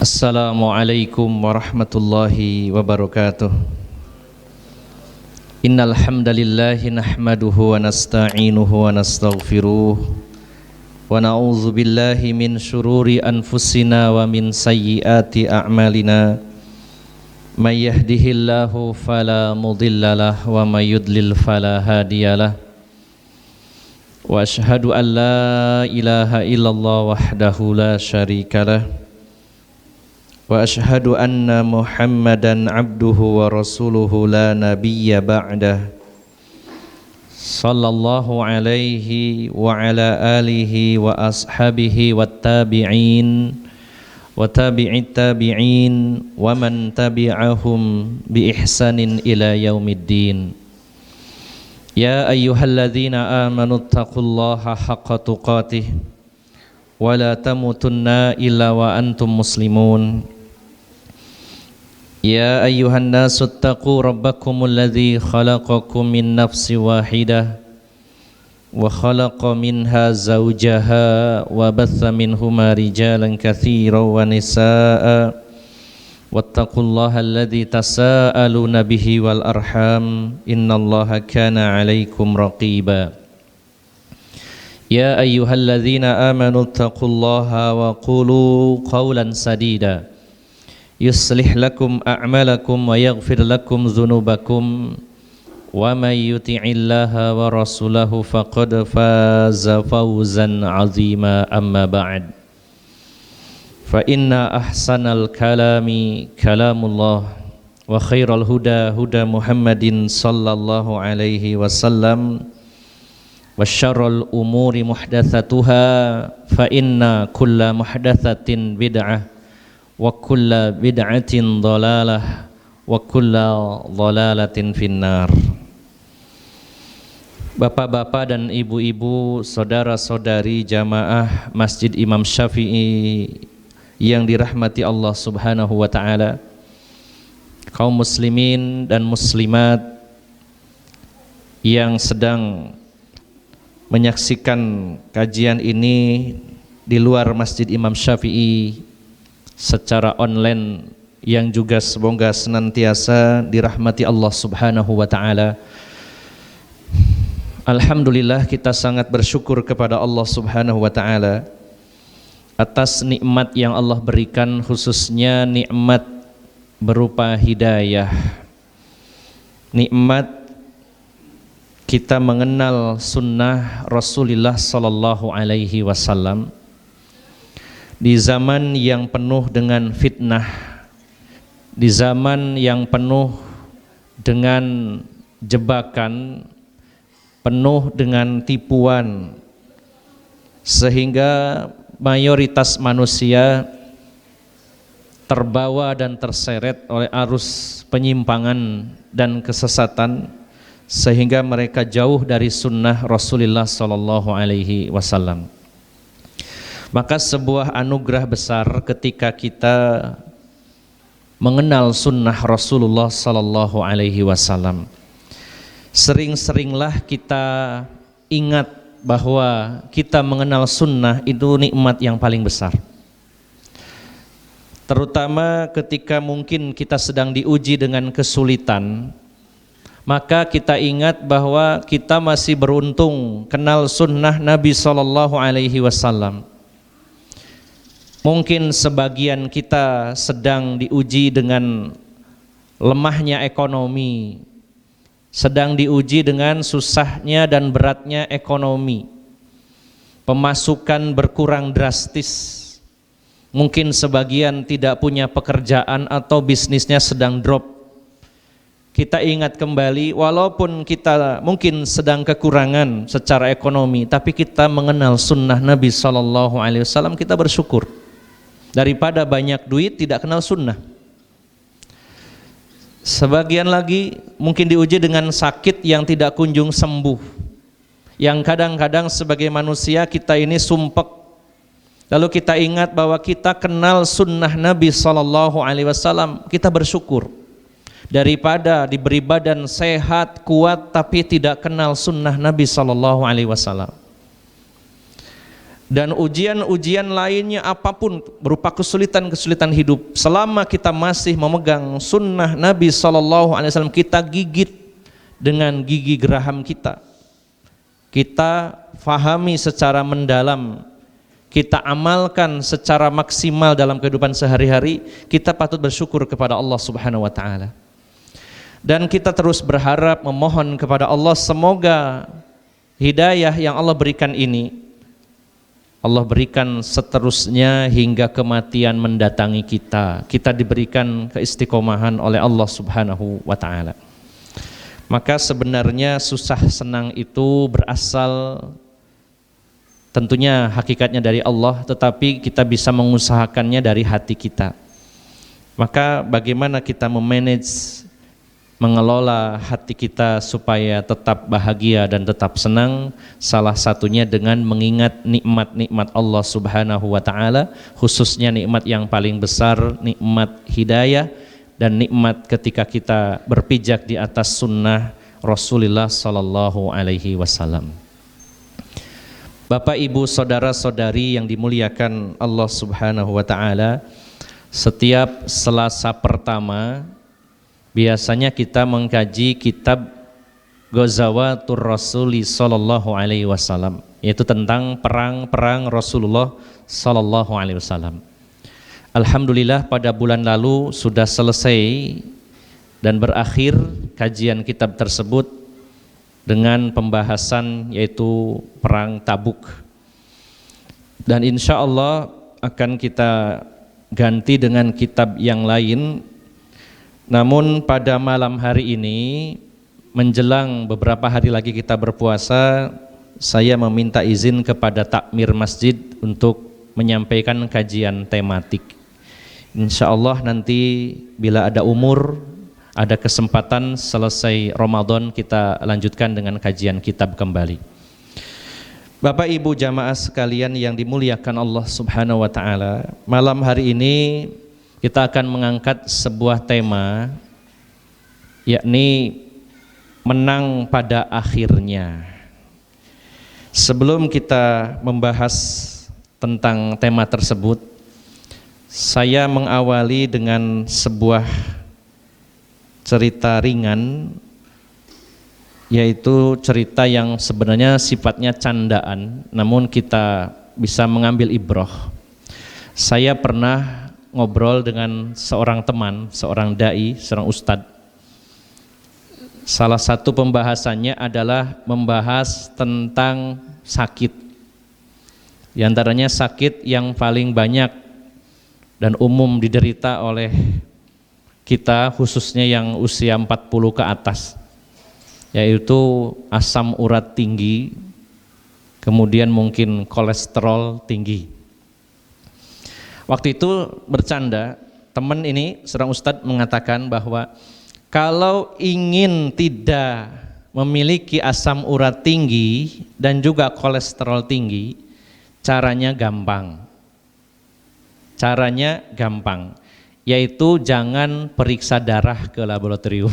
Assalamualaikum warahmatullahi wabarakatuh. Innal hamdalillahi nahmaduhu wa nasta'inuhu wa nastaghfiruh wa na'udzu billahi min syururi anfusina wa min sayyiati a'malina. May yahdihillahu fala mudhillalah wa may yudlil fala hadiyalah. Wa asyhadu an la ilaha illallah wahdahu la syarikalah. Wa asyhadu anna Muhammadan abduhu wa rasuluhu la nabiyya ba'dah. Sallallahu alaihi wa ala alihi wa ashabihi wat tabi'in wa tabi'it tabi'in wa man tabi'ahum bi ihsanin ila yaumiddin. Ya ayyuhalladzina amanu taqullaha haqqa tuqatih wa la tamutunna illa wa antum muslimun. Ya ayyuhan nasu attaqu rabbakumul ladzi khalaqakum min nafsin wahidah wa khalaqa minha zawjaha wa batha minhuma rijalan katsiran wa nisaa'a wattaqullaha alladzi tasaaluna bihi wal arham innallaha kana 'alaikum raqiba. Ya ayyuhalladzina amanu taqullaha wa qulu qawlan sadida yuslih lakum a'malakum wa yaghfir lakum dhunubakum wa may yuti'illaha wa rasulahu faqad faza fawzan 'azima amma ba'd. Fa inna ahsanal kalami kalamullah wa khairal huda huda Muhammadin sallallahu alaihi wasallam wa syarrul umuri muhdatsatuha fa inna kulla muhdatsatin bid'ah wa kulla bid'atin dhalalah wa kulla dhalalatin finnar. Bapak-bapak dan ibu-ibu, saudara-saudari jamaah Masjid Imam Syafi'i yang dirahmati Allah Subhanahu wa taala, kaum muslimin dan muslimat yang sedang menyaksikan kajian ini di luar Masjid Imam Syafi'i secara online, yang juga semoga senantiasa dirahmati Allah Subhanahu wa taala. Alhamdulillah, kita sangat bersyukur kepada Allah Subhanahu wa taala atas nikmat yang Allah berikan, khususnya nikmat berupa hidayah. Nikmat kita mengenal sunnah Rasulullah sallallahu alaihi wasallam di zaman yang penuh dengan fitnah, di zaman yang penuh dengan jebakan, penuh dengan tipuan, sehingga mayoritas manusia terbawa dan terseret oleh arus penyimpangan dan kesesatan, sehingga mereka jauh dari sunnah Rasulullah sallallahu alaihi wasallam. Maka sebuah anugerah besar ketika kita mengenal sunnah Rasulullah sallallahu alaihi wasallam. Sering-seringlah kita ingat bahwa kita mengenal sunnah itu nikmat yang paling besar. Terutama ketika mungkin kita sedang diuji dengan kesulitan, maka kita ingat bahwa kita masih beruntung kenal sunnah Nabi sallallahu alaihi wasallam. Mungkin sebagian kita sedang diuji dengan lemahnya ekonomi, sedang diuji dengan susahnya dan beratnya ekonomi, pemasukan berkurang drastis, mungkin sebagian tidak punya pekerjaan atau bisnisnya sedang drop. Kita ingat kembali, walaupun kita mungkin sedang kekurangan secara ekonomi, tapi kita mengenal sunnah Nabi SAW, kita bersyukur. Daripada banyak duit tidak kenal sunnah. Sebagian lagi mungkin diuji dengan sakit yang tidak kunjung sembuh, yang kadang-kadang sebagai manusia kita ini sumpek. Lalu kita ingat bahwa kita kenal sunnah Nabi SAW, kita bersyukur. Daripada diberi badan sehat, kuat, tapi tidak kenal sunnah Nabi SAW. dan ujian-ujian lainnya apapun berupa kesulitan-kesulitan hidup, selama kita masih memegang sunnah Nabi SAW, kita gigit dengan gigi geraham kita. Kita fahami secara mendalam, kita amalkan secara maksimal dalam kehidupan sehari-hari, kita patut bersyukur kepada Allah Subhanahu wa taala. Dan kita terus berharap, memohon kepada Allah semoga hidayah yang Allah berikan ini Allah berikan seterusnya hingga kematian mendatangi kita. Kita diberikan keistiqomahan oleh Allah Subhanahu wa taala. Maka sebenarnya susah senang itu berasal tentunya hakikatnya dari Allah, tetapi kita bisa mengusahakannya dari hati kita. Maka bagaimana kita memanage, mengelola hati kita supaya tetap bahagia dan tetap senang? Salah satunya dengan mengingat nikmat-nikmat Allah Subhanahu wa taala, khususnya nikmat yang paling besar, nikmat hidayah dan nikmat ketika kita berpijak di atas sunnah Rasulullah sallallahu alaihi wasallam. Bapak, Ibu, saudara-saudari yang dimuliakan Allah Subhanahu wa taala, setiap Selasa pertama biasanya kita mengkaji kitab Ghazawatur Rasuli sallallahu alaihi wasallam, yaitu tentang perang-perang Rasulullah sallallahu alaihi wasallam. Alhamdulillah pada bulan lalu sudah selesai dan berakhir kajian kitab tersebut dengan pembahasan yaitu perang Tabuk. Dan insya Allah akan kita ganti dengan kitab yang lain. Namun pada malam hari ini menjelang beberapa hari lagi kita berpuasa, saya meminta izin kepada takmir masjid untuk menyampaikan kajian tematik. Insya Allah nanti bila ada umur, ada kesempatan selesai Ramadan kita lanjutkan dengan kajian kitab kembali. Bapak Ibu jamaah sekalian yang dimuliakan Allah Subhanahu wa taala, malam hari ini kita akan mengangkat sebuah tema, yakni menang pada akhirnya. Sebelum kita membahas tentang tema tersebut, saya mengawali dengan sebuah cerita ringan, yaitu cerita yang sebenarnya sifatnya candaan, namun kita bisa mengambil ibrah. Saya pernah ngobrol dengan seorang teman, seorang dai, seorang ustadz. Salah satu pembahasannya adalah membahas tentang sakit. Di antaranya sakit yang paling banyak dan umum diderita oleh kita, khususnya yang usia 40 ke atas, yaitu asam urat tinggi, kemudian mungkin kolesterol tinggi. Waktu itu bercanda, teman ini seorang ustadz mengatakan bahwa kalau ingin tidak memiliki asam urat tinggi dan juga kolesterol tinggi, caranya gampang. Caranya gampang, yaitu jangan periksa darah ke laboratorium.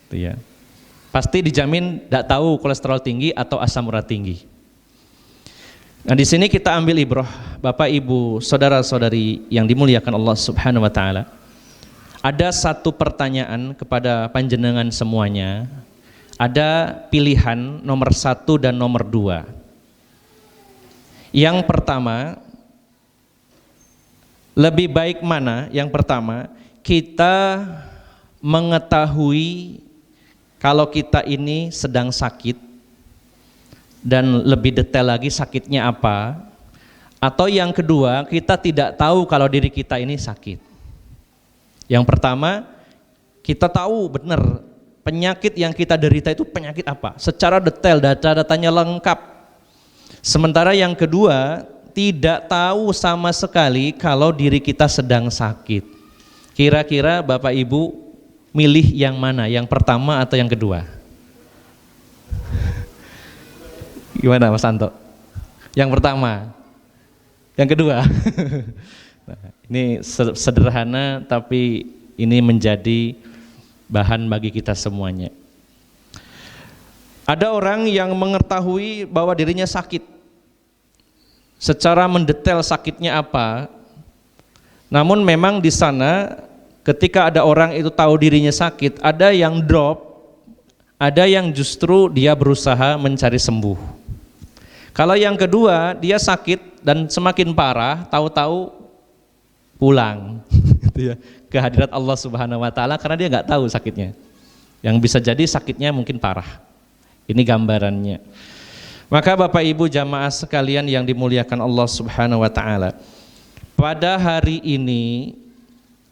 Itu ya. Pasti dijamin tidak tahu kolesterol tinggi atau asam urat tinggi. Nah, di sini kita ambil ibrah, Bapak Ibu, saudara-saudari yang dimuliakan Allah Subhanahu wa taala. Ada satu pertanyaan kepada panjenengan semuanya. Ada pilihan nomor 1 dan nomor 2. Yang pertama, lebih baik mana? Yang pertama, kita mengetahui kalau kita ini sedang sakit dan lebih detail lagi sakitnya apa, atau yang kedua, kita tidak tahu kalau diri kita ini sakit. Yang pertama, kita tahu benar penyakit yang kita derita itu penyakit apa, secara detail, data-datanya lengkap. Sementara yang kedua, tidak tahu sama sekali kalau diri kita sedang sakit. Kira-kira Bapak Ibu milih yang mana? Yang pertama atau yang kedua? Gimana Mas Anto? Yang pertama? Yang kedua? Nah, ini sederhana tapi ini menjadi bahan bagi kita semuanya. Ada orang yang mengetahui bahwa dirinya sakit. secara mendetail sakitnya apa. Namun memang di sana ketika ada orang itu tahu dirinya sakit, ada yang drop, ada yang justru dia berusaha mencari sembuh. Kalau yang kedua, dia sakit dan semakin parah, tahu-tahu pulang gitu ya, ke hadirat Allah Subhanahu wa taala karena dia nggak tahu sakitnya. Yang bisa jadi sakitnya mungkin parah. Ini gambarannya. Maka Bapak Ibu jamaah sekalian yang dimuliakan Allah Subhanahu wa taala, pada hari ini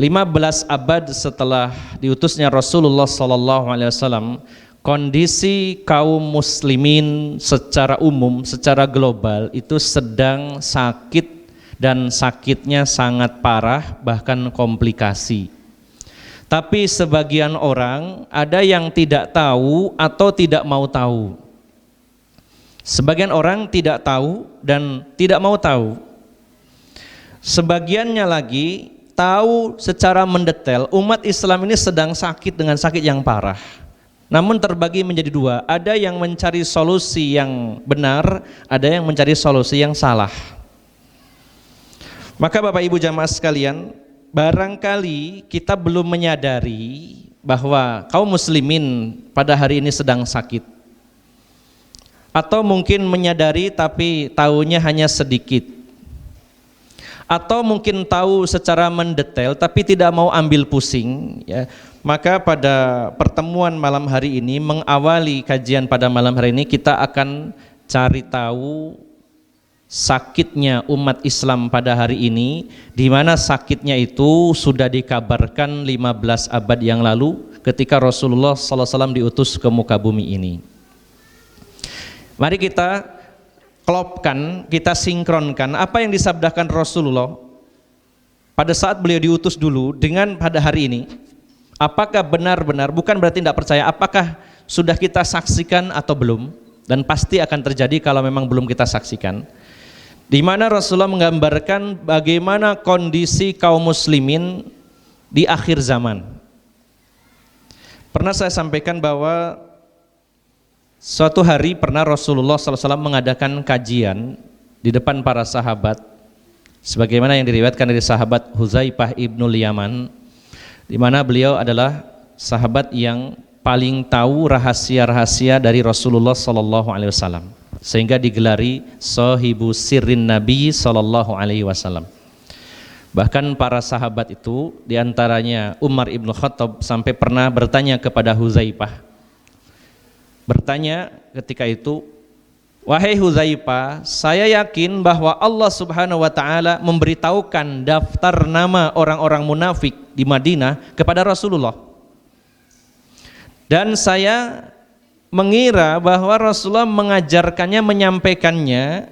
15 abad setelah diutusnya Rasulullah sallallahu alaihi wasallam, kondisi kaum muslimin secara umum, secara global itu sedang sakit dan sakitnya sangat parah, bahkan komplikasi. Tapi sebagian orang ada yang tidak tahu atau tidak mau tahu. Sebagian orang tidak tahu dan tidak mau tahu. Sebagiannya lagi tahu secara mendetail umat Islam ini sedang sakit dengan sakit yang parah. Namun terbagi menjadi dua, ada yang mencari solusi yang benar, ada yang mencari solusi yang salah. Maka Bapak Ibu jamaah sekalian, barangkali kita belum menyadari bahwa kaum muslimin pada hari ini sedang sakit. Atau mungkin menyadari tapi tahunya hanya sedikit. Atau mungkin tahu secara mendetail tapi tidak mau ambil pusing ya. Maka pada pertemuan malam hari ini, mengawali kajian pada malam hari ini, kita akan cari tahu sakitnya umat Islam pada hari ini, di mana sakitnya itu sudah dikabarkan 15 abad yang lalu ketika Rasulullah SAW diutus ke muka bumi ini. Mari kita klopkan, kita sinkronkan apa yang disabdakan Rasulullah pada saat beliau diutus dulu dengan pada hari ini. Apakah benar-benar, bukan berarti tidak percaya, apakah sudah kita saksikan atau belum, dan pasti akan terjadi kalau memang belum kita saksikan, di mana Rasulullah menggambarkan bagaimana kondisi kaum muslimin di akhir zaman. Pernah saya sampaikan bahwa suatu hari pernah Rasulullah SAW mengadakan kajian di depan para sahabat, sebagaimana yang diriwayatkan dari sahabat Huzaifah ibnul Yaman, di mana beliau adalah sahabat yang paling tahu rahasia-rahasia dari Rasulullah SAW, sehingga digelari sahibu sirrin Nabi SAW. Bahkan para sahabat itu, diantaranya Umar ibn Khattab, sampai pernah bertanya kepada Huzaifah, bertanya ketika itu, wahai Huzaifah, saya yakin bahwa Allah Subhanahu wa taala memberitahukan daftar nama orang-orang munafik di Madinah kepada Rasulullah. Dan saya mengira bahwa Rasulullah mengajarkannya, menyampaikannya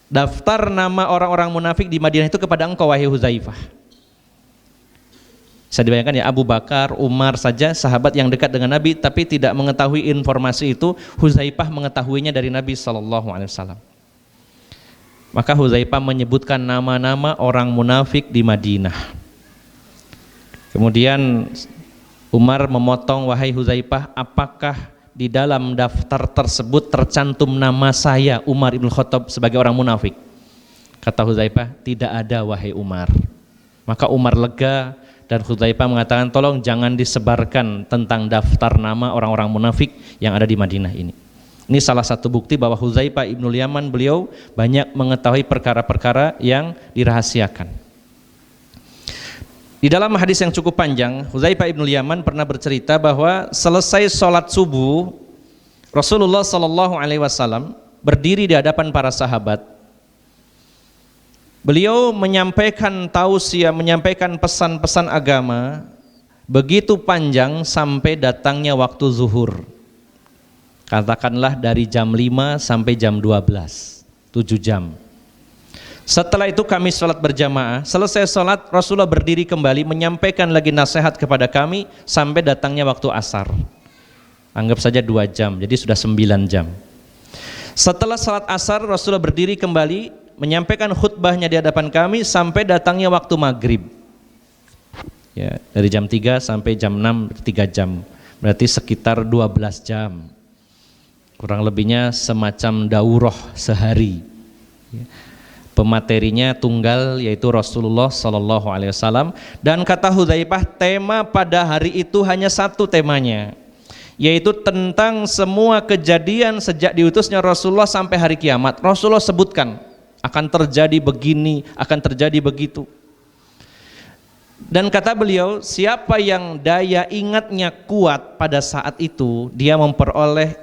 daftar nama orang-orang munafik di Madinah itu kepada engkau wahai Huzaifah. Bisa dibayangkan ya, Abu Bakar, Umar saja sahabat yang dekat dengan Nabi tapi tidak mengetahui informasi itu, Huzaifah mengetahuinya dari Nabi SAW. Maka Huzaifah menyebutkan nama-nama orang munafik di Madinah. Kemudian Umar memotong, wahai Huzaifah, apakah di dalam daftar tersebut tercantum nama saya Umar ibn Khattab sebagai orang munafik? Kata Huzaifah, tidak ada wahai Umar. Maka Umar lega dan Huzaifah mengatakan, tolong jangan disebarkan tentang daftar nama orang-orang munafik yang ada di Madinah ini. Ini salah satu bukti bahwa Huzaifah ibnul Yaman, beliau banyak mengetahui perkara-perkara yang dirahasiakan. Di dalam hadis yang cukup panjang, Huzaifah ibnul Yaman pernah bercerita bahwa selesai sholat subuh, Rasulullah SAW berdiri di hadapan para sahabat. Beliau menyampaikan tausiah, menyampaikan pesan-pesan agama begitu panjang sampai datangnya waktu zuhur. Katakanlah dari jam 5 sampai jam 12, 7 jam. Setelah itu kami sholat berjamaah. Selesai sholat, Rasulullah berdiri kembali menyampaikan lagi nasihat kepada kami sampai datangnya waktu asar. Anggap saja 2 jam, jadi sudah 9 jam. Setelah sholat asar, Rasulullah berdiri kembali menyampaikan khutbahnya di hadapan kami sampai datangnya waktu maghrib. Ya, dari jam 3 sampai jam 6, 3 jam. Berarti sekitar 12 jam. Kurang lebihnya semacam daurah sehari. Pematerinya tunggal, yaitu Rasulullah Sallallahu Alaihi Wasallam. Dan kata Hudzaifah, tema pada hari itu hanya satu temanya, yaitu tentang semua kejadian sejak diutusnya Rasulullah sampai hari kiamat. Rasulullah sebutkan akan terjadi begini, akan terjadi begitu. Dan kata beliau, siapa yang daya ingatnya kuat pada saat itu, dia memperoleh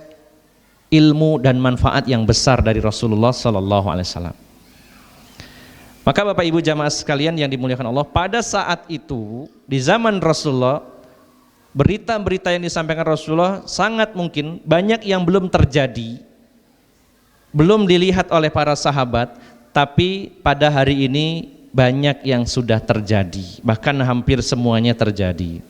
ilmu dan manfaat yang besar dari Rasulullah Sallallahu Alaihi Wasallam. Maka Bapak Ibu jamaah sekalian yang dimuliakan Allah, pada saat itu di zaman Rasulullah, berita-berita yang disampaikan Rasulullah sangat mungkin banyak yang belum terjadi, belum dilihat oleh para sahabat, tapi pada hari ini banyak yang sudah terjadi, bahkan hampir semuanya terjadi.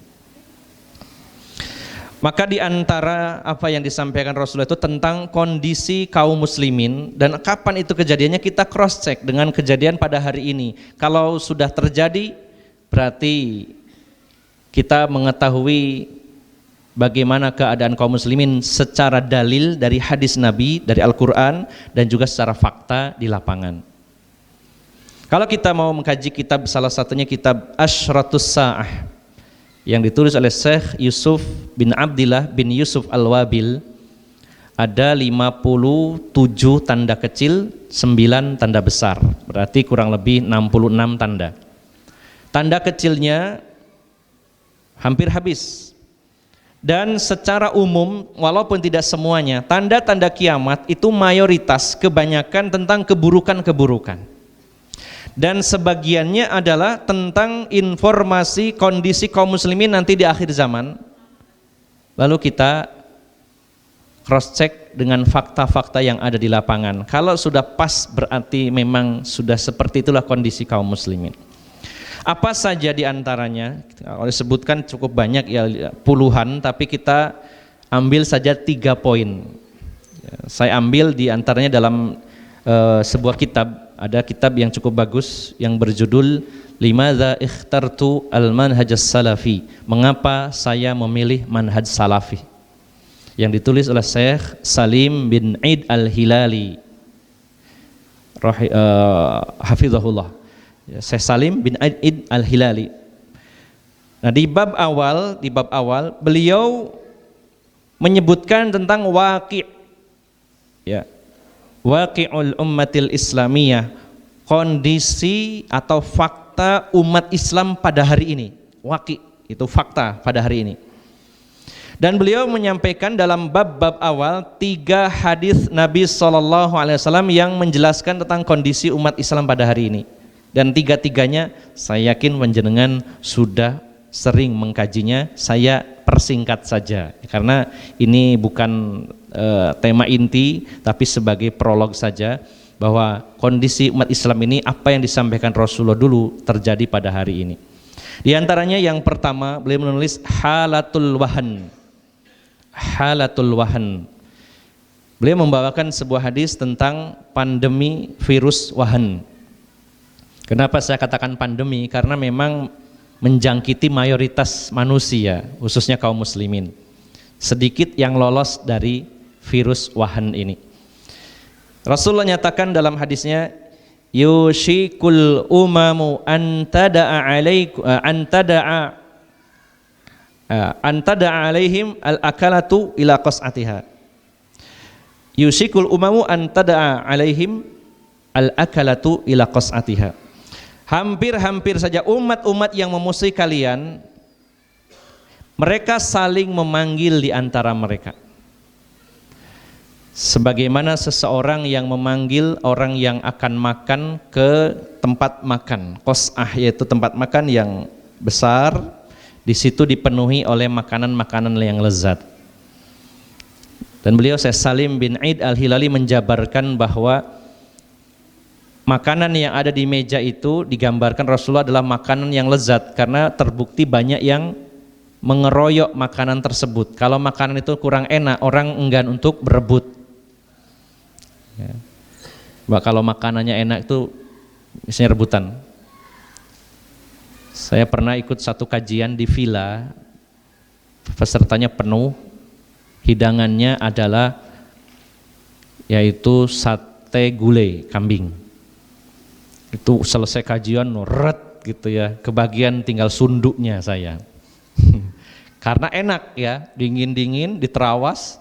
Maka di antara apa yang disampaikan Rasulullah itu tentang kondisi kaum muslimin, dan kapan itu kejadiannya kita cross check dengan kejadian pada hari ini. Kalau sudah terjadi, berarti kita mengetahui bagaimana keadaan kaum muslimin secara dalil dari hadis Nabi, dari Al-Quran, dan juga secara fakta di lapangan. Kalau kita mau mengkaji kitab, salah satunya kitab Asyratus Sa'ah yang ditulis oleh Syekh Yusuf bin Abdillah bin Yusuf Al-Wabil, ada 57 tanda kecil, 9 tanda besar, berarti kurang lebih 66 tanda. Tanda kecilnya hampir habis. Dan secara umum, walaupun tidak semuanya, tanda-tanda kiamat itu mayoritas kebanyakan tentang keburukan-keburukan. Dan sebagiannya adalah tentang informasi kondisi kaum muslimin nanti di akhir zaman. Lalu kita cross check dengan fakta-fakta yang ada di lapangan. Kalau sudah pas, berarti memang sudah seperti itulah kondisi kaum muslimin. Apa saja di antaranya? Kalau disebutkan cukup banyak, ya puluhan, tapi kita ambil saja 3 poin. Saya ambil di antaranya dalam sebuah kitab. Ada kitab yang cukup bagus yang berjudul Limadza ikhtartu al-manhaj salafi, mengapa saya memilih manhaj salafi, yang ditulis oleh Syekh Salim bin Aid Al-Hilali hafizahullah. Syekh Salim bin Aid Al-Hilali. Nah, di bab awal beliau menyebutkan tentang waqi', ya, waqi'ul ummatil islamiyah, kondisi atau fakta umat Islam pada hari ini. Waqi' itu fakta pada hari ini. Dan beliau menyampaikan dalam bab-bab awal 3 hadis Nabi SAW yang menjelaskan tentang kondisi umat Islam pada hari ini. Dan 3-tiganya saya yakin panjenengan sudah sering mengkajinya. Saya persingkat saja karena ini bukan tema inti, tapi sebagai prolog saja bahwa kondisi umat Islam ini, apa yang disampaikan Rasulullah dulu terjadi pada hari ini. Di antaranya yang pertama, beliau menulis halatul wahan. Halatul wahan. Beliau membawakan sebuah hadis tentang pandemi virus wahan. Kenapa saya katakan pandemi? Karena memang menjangkiti mayoritas manusia, khususnya kaum muslimin. Sedikit yang lolos dari virus wahan ini. Rasulullah nyatakan dalam hadisnya, yushikul umamu antada'a alaihim al-akalatu ila qas'atiha. Yushikul umamu antada'a alaihim al-akalatu ila qas'atiha. Hampir-hampir saja umat-umat yang memusuhi kalian, mereka saling memanggil di antara mereka. Sebagaimana seseorang yang memanggil orang yang akan makan ke tempat makan, qas'ah, yaitu tempat makan yang besar, di situ dipenuhi oleh makanan-makanan yang lezat. Dan beliau Syekh Salim bin Aid Al-Hilali menjabarkan bahwa makanan yang ada di meja itu digambarkan Rasulullah adalah makanan yang lezat, karena terbukti banyak yang mengeroyok makanan tersebut. Kalau makanan itu kurang enak, orang enggan untuk berebut. Ya. Kalau makanannya enak itu misalnya rebutan. Saya pernah ikut satu kajian di villa, pesertanya penuh, hidangannya adalah yaitu sate gulai kambing. Itu selesai kajian ret gitu ya, kebagian tinggal sunduknya saya. Karena enak ya, dingin-dingin di terawas,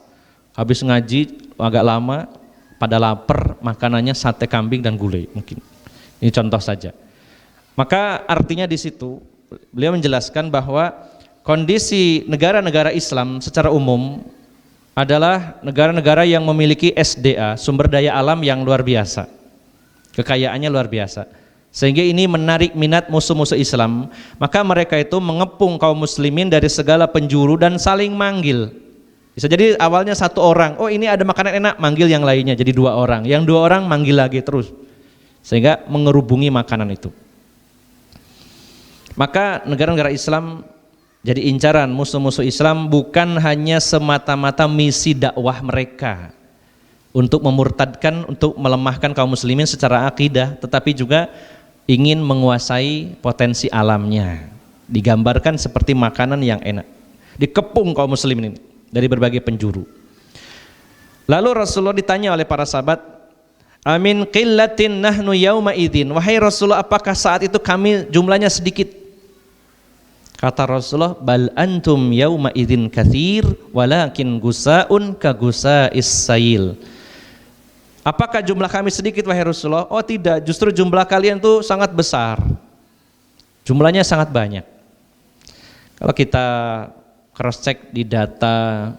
habis ngaji agak lama, pada lapar, makanannya sate kambing dan gulai mungkin. Ini contoh saja. Maka artinya di situ beliau menjelaskan bahwa kondisi negara-negara Islam secara umum adalah negara-negara yang memiliki SDA, sumber daya alam yang luar biasa. Kekayaannya luar biasa. Sehingga ini menarik minat musuh-musuh Islam. Maka mereka itu mengepung kaum muslimin dari segala penjuru dan saling manggil. Bisa jadi awalnya satu orang, oh ini ada makanan enak, manggil yang lainnya jadi dua orang. Yang dua orang manggil lagi terus. Sehingga mengerubungi makanan itu. Maka negara-negara Islam jadi incaran musuh-musuh Islam bukan hanya semata-mata misi dakwah mereka untuk memurtadkan, untuk melemahkan kaum muslimin secara akidah, tetapi juga ingin menguasai potensi alamnya. Digambarkan seperti makanan yang enak, dikepung kaum muslimin ini dari berbagai penjuru. Lalu Rasulullah ditanya oleh para sahabat, amin qillatin nahnu yauma idzin, wahai Rasulullah, apakah saat itu kami jumlahnya sedikit? Kata Rasulullah, bal antum yauma idzin katsir walakin gusaun ka gusais sail. Apakah jumlah kami sedikit wahai Rasulullah? Oh tidak, justru jumlah kalian tuh sangat besar. Jumlahnya sangat banyak. Kalau kita cross check di data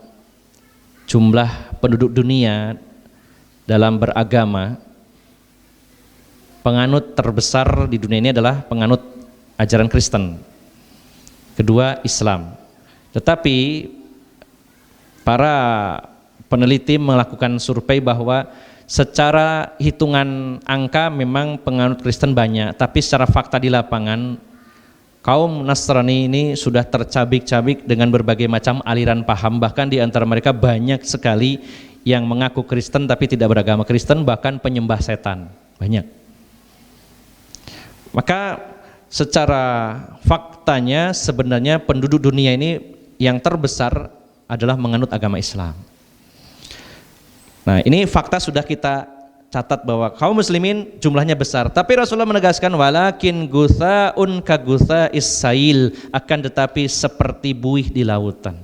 jumlah penduduk dunia dalam beragama, penganut terbesar di dunia ini adalah penganut ajaran Kristen. Kedua Islam. Tetapi para peneliti melakukan survei bahwa secara hitungan angka memang penganut Kristen banyak, tapi secara fakta di lapangan kaum Nasrani ini sudah tercabik-cabik dengan berbagai macam aliran paham, bahkan di antara mereka banyak sekali yang mengaku Kristen tapi tidak beragama Kristen, bahkan penyembah setan, banyak. Maka secara faktanya sebenarnya penduduk dunia ini yang terbesar adalah menganut agama Islam. Nah, ini fakta sudah kita catat bahwa kaum muslimin jumlahnya besar, tapi Rasulullah menegaskan walakin gutsaun ka gutsais sail, akan tetapi seperti buih di lautan.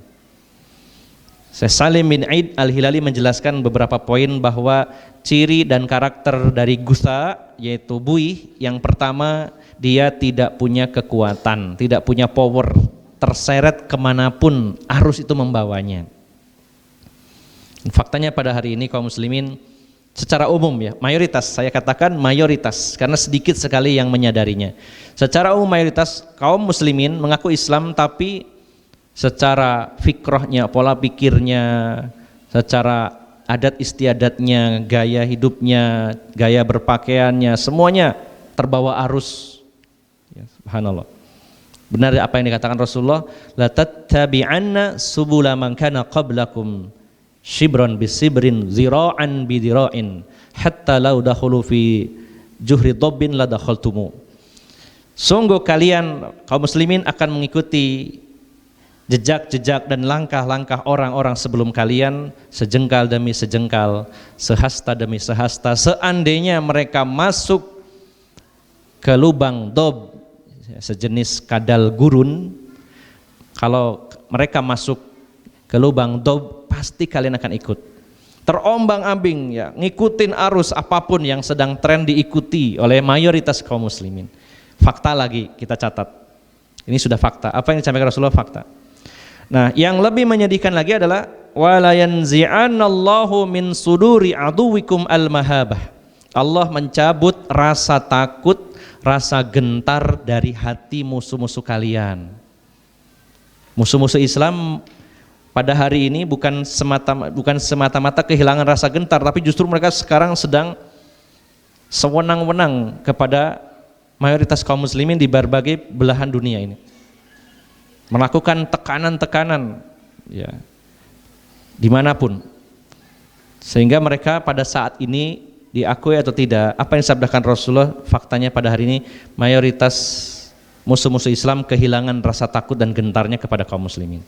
Syekh Salim bin Aid Al-Hilali menjelaskan beberapa poin bahwa ciri dan karakter dari gutsa yaitu buih, yang pertama dia tidak punya kekuatan, tidak punya power, terseret kemanapun arus itu membawanya. Faktanya pada hari ini kaum muslimin secara umum ya, mayoritas, saya katakan mayoritas karena sedikit sekali yang menyadarinya. Secara umum mayoritas kaum muslimin mengaku Islam, tapi secara fikrahnya, pola pikirnya, secara adat istiadatnya, gaya hidupnya, gaya berpakaiannya, semuanya terbawa arus. Ya, subhanallah. Benar apa yang dikatakan Rasulullah, la tattabi'anna subula man kana qablakum shibran bisibrin zira'an bidira'in hatta law dakhulu fi juhri dhabbin la dakhaltumu. Sungguh kalian kaum muslimin akan mengikuti jejak-jejak dan langkah-langkah orang-orang sebelum kalian, sejengkal demi sejengkal, sehasta demi sehasta. Seandainya mereka masuk ke lubang dob, sejenis kadal gurun, kalau mereka masuk ke lubang dob, pasti kalian akan ikut. Terombang-ambing ya, ngikutin arus apapun yang sedang tren diikuti oleh mayoritas kaum muslimin. Fakta lagi kita catat. Ini sudah fakta. Apa yang disampaikan Rasulullah fakta. Nah, yang lebih menyedihkan lagi adalah wala yanzi'anallahu min suduri aduwikum al-mahabah. Allah mencabut rasa takut, rasa gentar dari hati musuh-musuh kalian. Musuh-musuh Islam pada hari ini bukan semata-mata kehilangan rasa gentar, tapi justru mereka sekarang sedang sewenang-wenang kepada mayoritas kaum muslimin di berbagai belahan dunia ini, melakukan tekanan-tekanan ya dimanapun, sehingga mereka pada saat ini diakui atau tidak apa yang disabdakan Rasulullah, faktanya pada hari ini mayoritas musuh-musuh Islam kehilangan rasa takut dan gentarnya kepada kaum muslimin.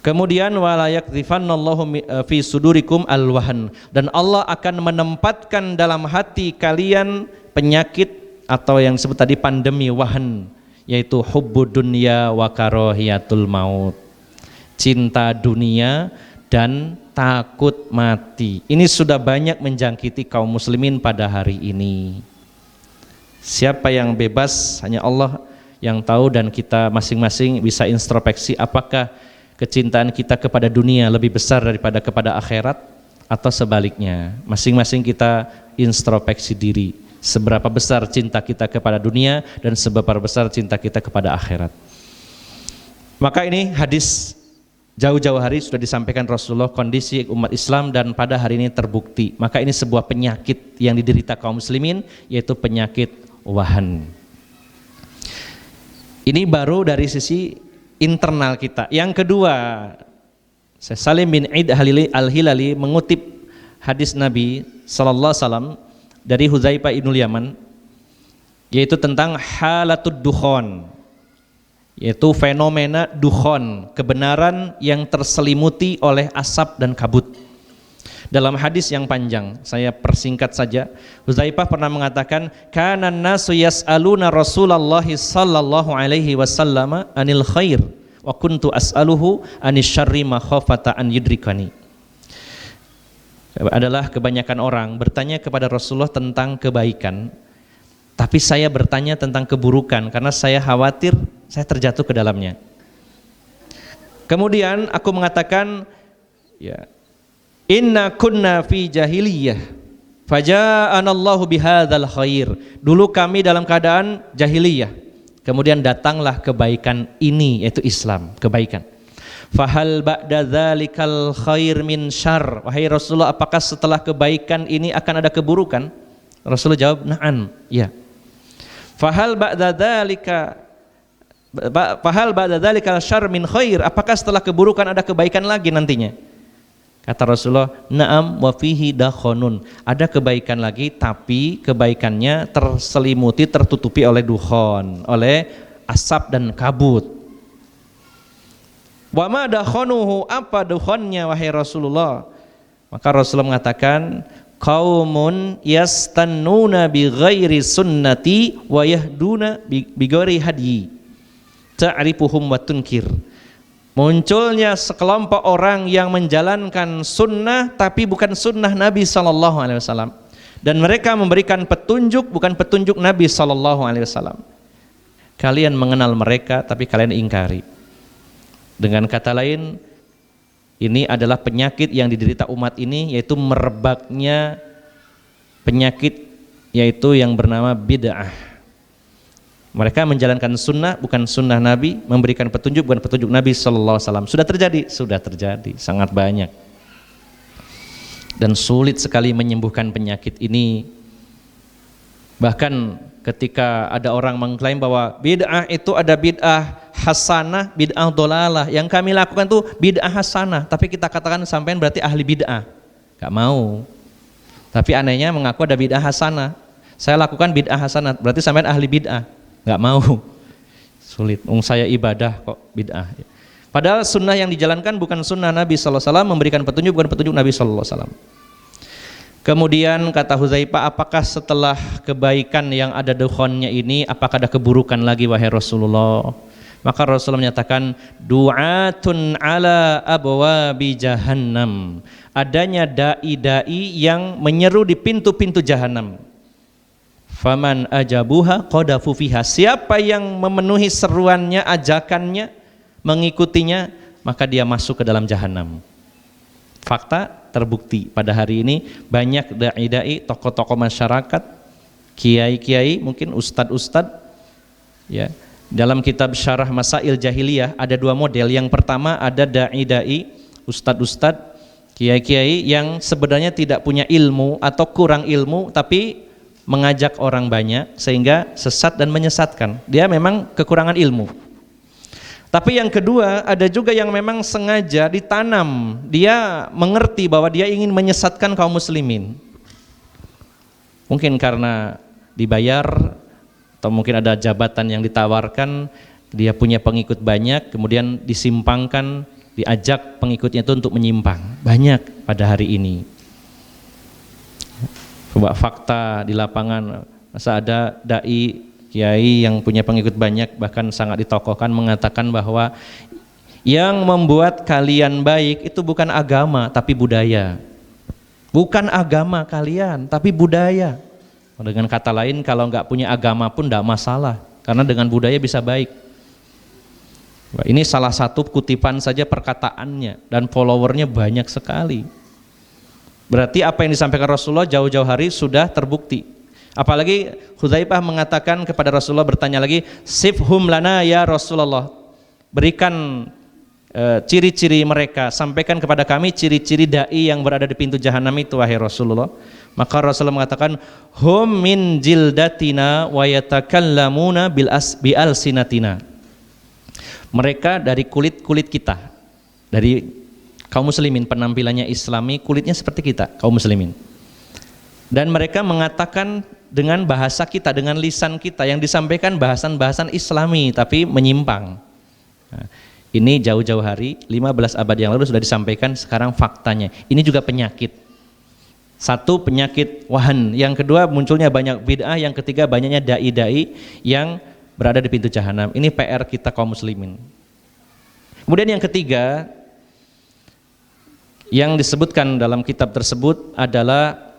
Kemudian wala yakdzifannallahu fi sudurikum alwahan, dan Allah akan menempatkan dalam hati kalian penyakit atau yang disebut tadi pandemi wahan, yaitu hubbud dunya wa karahiyatul maut. Cinta dunia dan takut mati. Ini sudah banyak menjangkiti kaum muslimin pada hari ini. Siapa yang bebas hanya Allah yang tahu, dan kita masing-masing bisa introspeksi apakah kecintaan kita kepada dunia lebih besar daripada kepada akhirat atau sebaliknya. Masing-masing kita introspeksi diri, seberapa besar cinta kita kepada dunia dan seberapa besar cinta kita kepada akhirat. Maka ini hadis jauh-jauh hari sudah disampaikan Rasulullah kondisi umat Islam, dan pada hari ini terbukti. Maka ini sebuah penyakit yang diderita kaum muslimin, yaitu penyakit wahan. Ini baru dari sisi internal kita. Yang kedua, Salim bin Id al-Hilali mengutip hadis Nabi sallallahu alaihi wasallam dari Hudzaifah ibnul Yaman, yaitu tentang halatud dukhon, yaitu fenomena dukhon, kebenaran yang terselimuti oleh asap dan kabut. Dalam hadis yang panjang, saya persingkat saja. Hudzaifah pernah mengatakan, "Kana an-nasu yas'aluna Rasulullah sallallahu alaihi wasallam anil khair wa kuntu as'aluhu anis syarri makhafata an yudrikani." Adalah kebanyakan orang bertanya kepada Rasulullah tentang kebaikan, tapi saya bertanya tentang keburukan karena saya khawatir saya terjatuh ke dalamnya. Kemudian aku mengatakan, ya, inna kunna fi jahiliyah faja'anallahu bihadzal khair. Dulu kami dalam keadaan jahiliyah, kemudian datanglah kebaikan ini, yaitu Islam, kebaikan. Fahal ba'da dzalikal khair min syarr. Wahai Rasulullah, apakah setelah kebaikan ini akan ada keburukan? Rasulullah jawab, na'am, ya. Fahal ba'da dzalikal syarr min khair. Apakah setelah keburukan ada kebaikan lagi nantinya? Kata Rasulullah, na'am wa fihi dakhonun. Ada kebaikan lagi, tapi kebaikannya terselimuti, tertutupi oleh dukhon, oleh asap dan kabut. Wa ma dakhonuhu, apa dukhonnya wahai Rasulullah? Maka Rasulullah mengatakan, qaumun yastannuna bi ghairi sunnati wa yahduna bi ghairi hadyi. Ta'rifuhum wa tunkir. Munculnya sekelompok orang yang menjalankan sunnah tapi bukan sunnah Nabi SAW, dan mereka memberikan petunjuk bukan petunjuk Nabi SAW. Kalian mengenal mereka tapi kalian ingkari. Dengan kata lain, ini adalah penyakit yang diderita umat ini, yaitu merebaknya penyakit, yaitu yang bernama bid'ah. Mereka menjalankan sunnah bukan sunnah Nabi, memberikan petunjuk bukan petunjuk Nabi SAW. Sudah terjadi, sangat banyak. Dan sulit sekali menyembuhkan penyakit ini. Bahkan ketika ada orang mengklaim bahwa bid'ah itu ada bid'ah hasanah, bid'ah dolalah. Yang kami lakukan tuh bid'ah hasanah, tapi kita katakan sampean berarti ahli bid'ah. Gak mau. Tapi anehnya mengaku ada bid'ah hasanah. Saya lakukan bid'ah hasanah, berarti sampean ahli bid'ah. Nggak mau, sulit. Saya ibadah kok bid'ah. Padahal sunnah yang dijalankan bukan sunnah Nabi SAW, memberikan petunjuk bukan petunjuk Nabi SAW. Kemudian kata Hudzaifah, apakah setelah kebaikan yang ada dukhonnya ini, apakah ada keburukan lagi wahai Rasulullah? Maka Rasulullah menyatakan, du'atun ala abwabi jahannam. Adanya dai-dai yang menyeru di pintu-pintu jahannam. Faman ajabuha qadafu fiha. Siapa yang memenuhi seruannya, ajakannya, mengikutinya, maka dia masuk ke dalam jahanam. Fakta terbukti pada hari ini banyak dai-dai, tokoh-tokoh masyarakat, kiai-kiai, mungkin ustad-ustad, ya. Dalam kitab Syarah Masail Jahiliyah ada dua model. Yang pertama ada dai-dai, ustad-ustad, kiai-kiai yang sebenarnya tidak punya ilmu atau kurang ilmu, tapi mengajak orang banyak sehingga sesat dan menyesatkan. Dia memang kekurangan ilmu. Tapi yang kedua, ada juga yang memang sengaja ditanam. Dia mengerti bahwa dia ingin menyesatkan kaum muslimin. Mungkin karena dibayar, atau mungkin ada jabatan yang ditawarkan, dia punya pengikut banyak, kemudian disimpangkan, diajak pengikutnya itu untuk menyimpang. Banyak pada hari ini. Coba fakta di lapangan, Masa ada dai kiai yang punya pengikut banyak bahkan sangat ditokohkan mengatakan bahwa yang membuat kalian baik itu bukan agama tapi budaya. Bukan agama kalian tapi budaya. Dengan kata lain, kalau nggak punya agama pun nggak masalah, karena dengan budaya bisa baik. Ini salah satu kutipan saja perkataannya, dan followernya banyak sekali. Berarti apa yang disampaikan Rasulullah jauh-jauh hari sudah terbukti. Apalagi Hudzaifah mengatakan kepada Rasulullah, bertanya lagi, sifhum lana ya Rasulullah, berikan ciri-ciri mereka, sampaikan kepada kami ciri-ciri dai yang berada di pintu jahanam itu wahai Rasulullah. Maka Rasulullah mengatakan, hum min jildatina wa yatakallamuna bi alsinatina. Mereka dari kulit-kulit kita, dari kaum muslimin, penampilannya islami, kulitnya seperti kita kaum muslimin, dan mereka mengatakan dengan bahasa kita, dengan lisan kita, yang disampaikan bahasan-bahasan islami tapi menyimpang. Nah, ini jauh-jauh hari, 15 abad yang lalu sudah disampaikan, sekarang faktanya. Ini juga penyakit. Satu, penyakit wahan. Yang kedua, munculnya banyak bid'ah. Yang ketiga, banyaknya dai-dai yang berada di pintu jahanam. Ini PR kita kaum muslimin. Kemudian yang ketiga, yang disebutkan dalam kitab tersebut adalah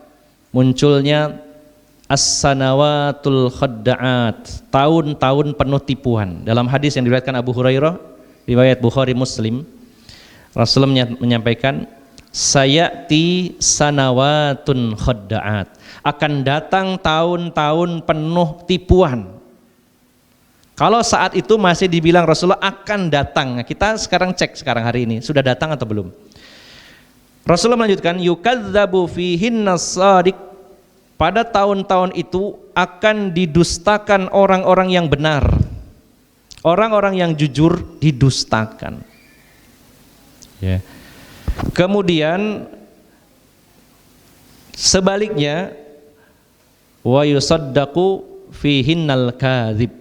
munculnya as-sanawatul khadda'at, tahun-tahun penuh tipuan. Dalam hadis yang diriwayatkan Abu Hurairah, riwayat Bukhari Muslim, Rasulullah menyampaikan, sayati sanawatun khadda'at, akan datang tahun-tahun penuh tipuan. Kalau saat itu masih dibilang Rasulullah akan datang, kita sekarang cek sekarang hari ini sudah datang atau belum. Rasulullah melanjutkan, yukadzabu fihinna shadiq, pada tahun-tahun itu akan didustakan orang-orang yang benar, orang-orang yang jujur didustakan. Ya. Kemudian sebaliknya, wa yusaddaqu fihinnal kadzib,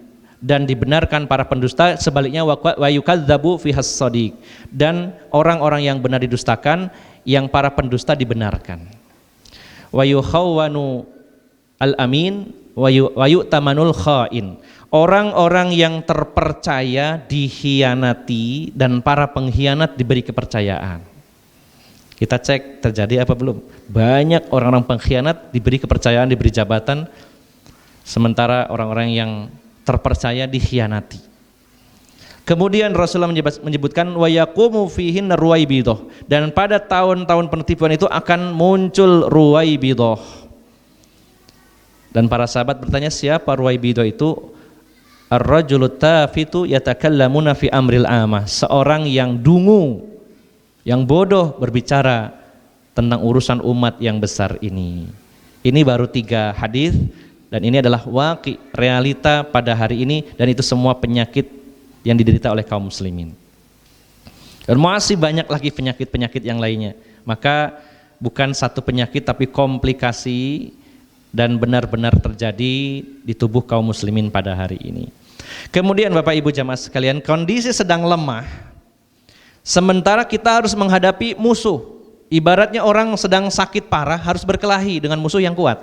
dan dibenarkan para pendusta. Sebaliknya, wa yukadzabu fihas shadiq, dan orang-orang yang benar didustakan, yang para pendusta dibenarkan. Wa yukhawwanu al-amin wa yu'tamanul khain, orang-orang yang terpercaya dikhianati dan para pengkhianat diberi kepercayaan. Kita cek terjadi apa belum? Banyak orang-orang pengkhianat diberi kepercayaan, diberi jabatan, sementara orang-orang yang terpercaya dikhianati. Kemudian Rasulullah menyebutkan wa yaqumu fihin ruwaibidah, dan pada tahun-tahun penipuan itu akan muncul ruwaibidah. Dan para sahabat bertanya, siapa ruwaibidah itu? Ar-rajulut tafitu yatakallamuna fi amril amah, seorang yang dungu, yang bodoh berbicara tentang urusan umat yang besar ini. Ini baru 3 hadis, dan ini adalah waqi, realita pada hari ini, dan itu semua penyakit yang diderita oleh kaum muslimin. Dan masih banyak lagi penyakit-penyakit yang lainnya. Maka bukan satu penyakit tapi komplikasi dan benar-benar terjadi di tubuh kaum muslimin pada hari ini. Kemudian Bapak Ibu jamaah sekalian, kondisi sedang lemah, sementara kita harus menghadapi musuh. Ibaratnya orang sedang sakit parah harus berkelahi dengan musuh yang kuat.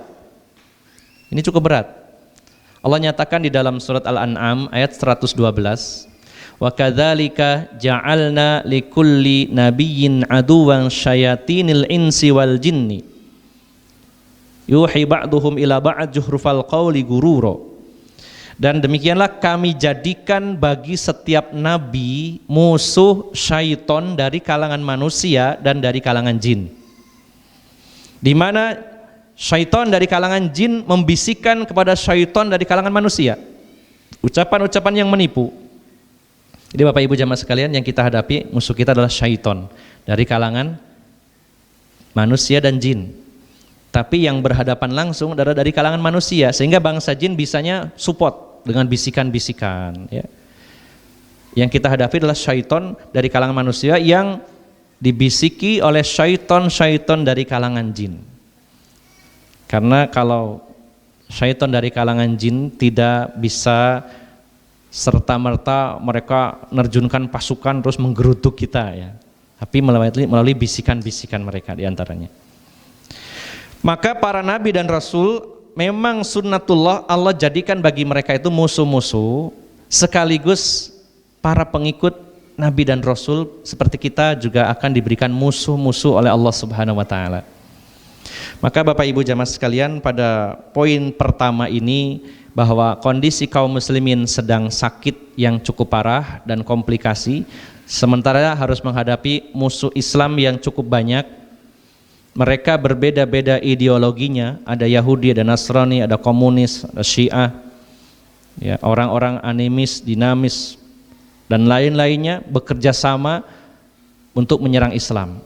Ini cukup berat. Allah nyatakan di dalam surat Al-An'am ayat 112, wa kadzalika ja'alna likulli nabiyyin aduwan syayatinil insi wal jinni yuhi ba'duhum ila ba'd juhrufal qawli gururo. Dan demikianlah kami jadikan bagi setiap nabi musuh syaiton dari kalangan manusia dan dari kalangan jin, di mana syaiton dari kalangan jin membisikkan kepada syaiton dari kalangan manusia ucapan-ucapan yang menipu. Jadi Bapak Ibu jamaah sekalian, yang kita hadapi musuh kita adalah syaiton dari kalangan manusia dan jin. Tapi yang berhadapan langsung adalah dari kalangan manusia, sehingga bangsa jin bisanya support dengan bisikan-bisikan, ya. Yang kita hadapi adalah syaiton dari kalangan manusia yang dibisiki oleh syaiton-syaiton dari kalangan jin. Karena kalau syaiton dari kalangan jin tidak bisa serta-merta mereka menerjunkan pasukan terus menggeruduk kita, ya. Tapi melalui bisikan-bisikan mereka diantaranya. Maka para nabi dan rasul memang sunnatullah, Allah jadikan bagi mereka itu musuh-musuh sekaligus para pengikut Nabi dan Rasul seperti kita juga akan diberikan musuh-musuh oleh Allah Subhanahu wa taala. Maka Bapak Ibu jamaah sekalian, pada poin pertama ini bahwa kondisi kaum muslimin sedang sakit yang cukup parah dan komplikasi, sementara harus menghadapi musuh Islam yang cukup banyak. Mereka berbeda-beda ideologinya, ada Yahudi, ada Nasrani, ada komunis, ada Syiah, ya, orang-orang animis, dinamis, dan lain-lainnya bekerja sama untuk menyerang Islam.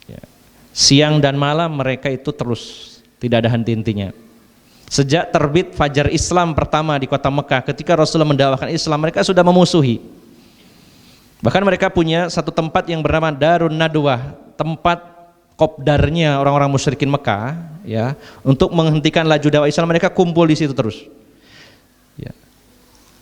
Ya. Siang dan malam mereka itu terus, tidak ada henti-hentinya. Sejak terbit fajar Islam pertama di kota Mekah, ketika Rasulullah mendakwakan Islam, mereka sudah memusuhi. Bahkan mereka punya satu tempat yang bernama Darun Nadwah, tempat kopdarnya orang-orang musyrikin Mekah, ya, untuk menghentikan laju dakwah Islam. Mereka kumpul di situ terus. Ya.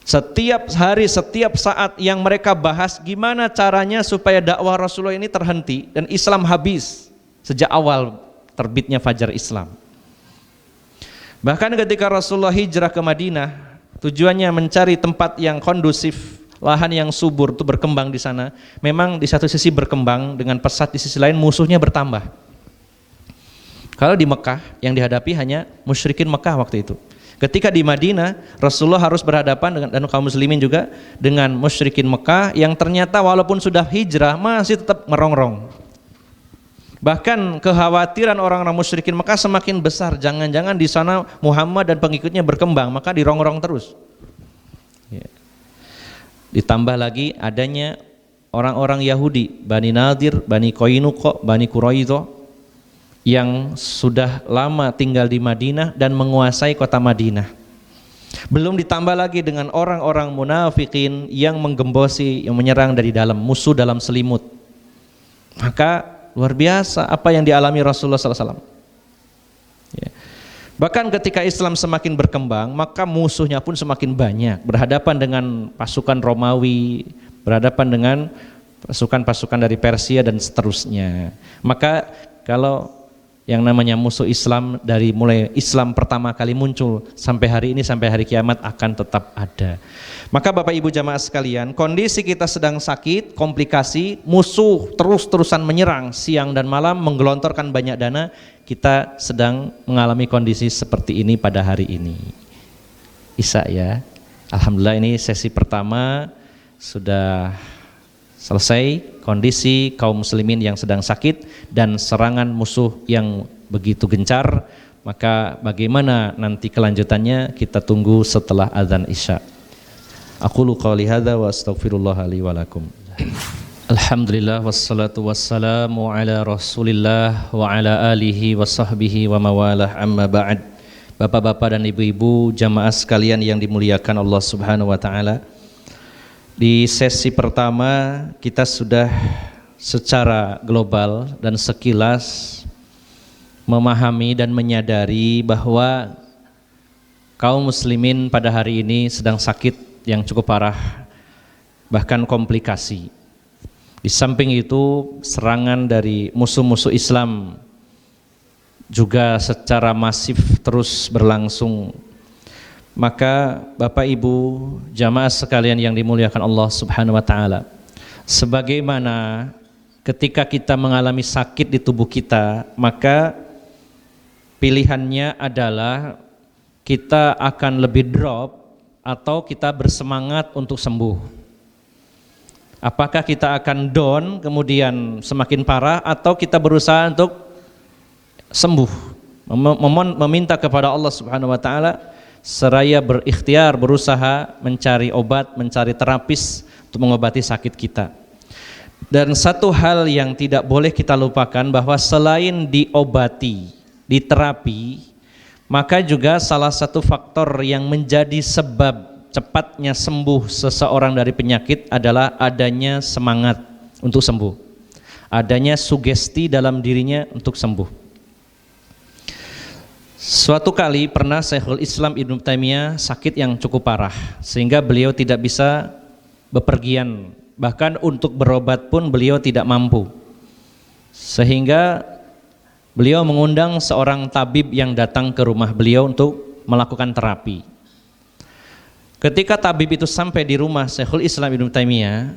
Setiap hari, setiap saat yang mereka bahas gimana caranya supaya dakwah Rasulullah ini terhenti dan Islam habis sejak awal terbitnya fajar Islam. Bahkan ketika Rasulullah hijrah ke Madinah, tujuannya mencari tempat yang kondusif, lahan yang subur itu berkembang di sana. Memang di satu sisi berkembang dengan pesat, di sisi lain musuhnya bertambah. Kalau di Mekah yang dihadapi hanya musyrikin Mekah waktu itu. Ketika di Madinah, Rasulullah harus berhadapan dengan, dan kaum muslimin juga, dengan musyrikin Mekah yang ternyata walaupun sudah hijrah masih tetap merongrong. Bahkan kekhawatiran orang-orang musyrikin Mekah semakin besar, jangan-jangan di sana Muhammad dan pengikutnya berkembang, maka dirongrong terus. Ya. Ditambah lagi adanya orang-orang Yahudi, Bani Nadir, Bani Qainuqa, Bani Quraidah, yang sudah lama tinggal di Madinah dan menguasai kota Madinah. Belum ditambah lagi dengan orang-orang munafikin yang menggembosi, yang menyerang dari dalam, musuh dalam selimut. Maka luar biasa apa yang dialami Rasulullah SAW. Ya. Bahkan ketika Islam semakin berkembang, maka musuhnya pun semakin banyak. Berhadapan dengan pasukan Romawi, berhadapan dengan pasukan-pasukan dari Persia dan seterusnya. Maka kalau yang namanya musuh Islam dari mulai Islam pertama kali muncul sampai hari ini, sampai hari kiamat akan tetap ada. Maka Bapak Ibu jamaah sekalian, kondisi kita sedang sakit, komplikasi, musuh terus-terusan menyerang siang dan malam, menggelontorkan banyak dana, kita sedang mengalami kondisi seperti ini pada hari ini. Isa ya, alhamdulillah ini sesi pertama sudah selesai, kondisi kaum muslimin yang sedang sakit dan serangan musuh yang begitu gencar. Maka bagaimana nanti kelanjutannya kita tunggu setelah azan Isya. Aqulu qawli hadza wa astaghfirullah li wa lakum. Alhamdulillah wassalatu wassalamu ala Rasulillah wa ala alihi wa sahbihi wa mawalah, amma ba'd. Bapak-bapak dan ibu-ibu jamaah sekalian yang dimuliakan Allah Subhanahu wa taala. Di sesi pertama kita sudah secara global dan sekilas memahami dan menyadari bahwa kaum muslimin pada hari ini sedang sakit yang cukup parah, bahkan komplikasi. Di samping itu serangan dari musuh-musuh Islam juga secara masif terus berlangsung. Maka Bapak Ibu jamaah sekalian yang dimuliakan Allah Subhanahu wa taala, sebagaimana ketika kita mengalami sakit di tubuh kita, maka pilihannya adalah kita akan lebih drop atau kita bersemangat untuk sembuh. Apakah kita akan down kemudian semakin parah, atau kita berusaha untuk sembuh, meminta kepada Allah Subhanahu wa taala seraya berikhtiar, berusaha mencari obat, mencari terapis untuk mengobati sakit kita. Dan satu hal yang tidak boleh kita lupakan, bahwa selain diobati, diterapi, maka juga salah satu faktor yang menjadi sebab cepatnya sembuh seseorang dari penyakit adalah adanya semangat untuk sembuh, adanya sugesti dalam dirinya untuk sembuh. Suatu kali pernah Syekhul Islam Ibnu Taimiyah sakit yang cukup parah sehingga beliau tidak bisa bepergian, bahkan untuk berobat pun beliau tidak mampu. Sehingga Beliau mengundang seorang tabib yang datang ke rumah beliau untuk melakukan terapi. Ketika tabib itu sampai di rumah Syekhul Islam Ibnu Taimiyah,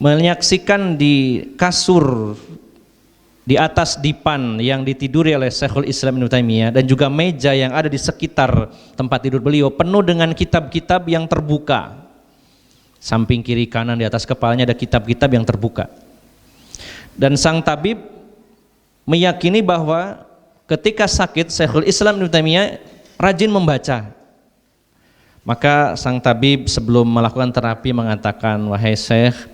menyaksikan di kasur di atas dipan yang ditiduri oleh Syekhul Islam Ibnu Taimiyah dan juga meja yang ada di sekitar tempat tidur beliau penuh dengan kitab-kitab yang terbuka. Samping kiri kanan di atas kepalanya ada kitab-kitab yang terbuka. Dan sang tabib meyakini bahwa ketika sakit Syekhul Islam Ibnu Taimiyah rajin membaca. Maka sang tabib sebelum melakukan terapi mengatakan, wahai Syekh,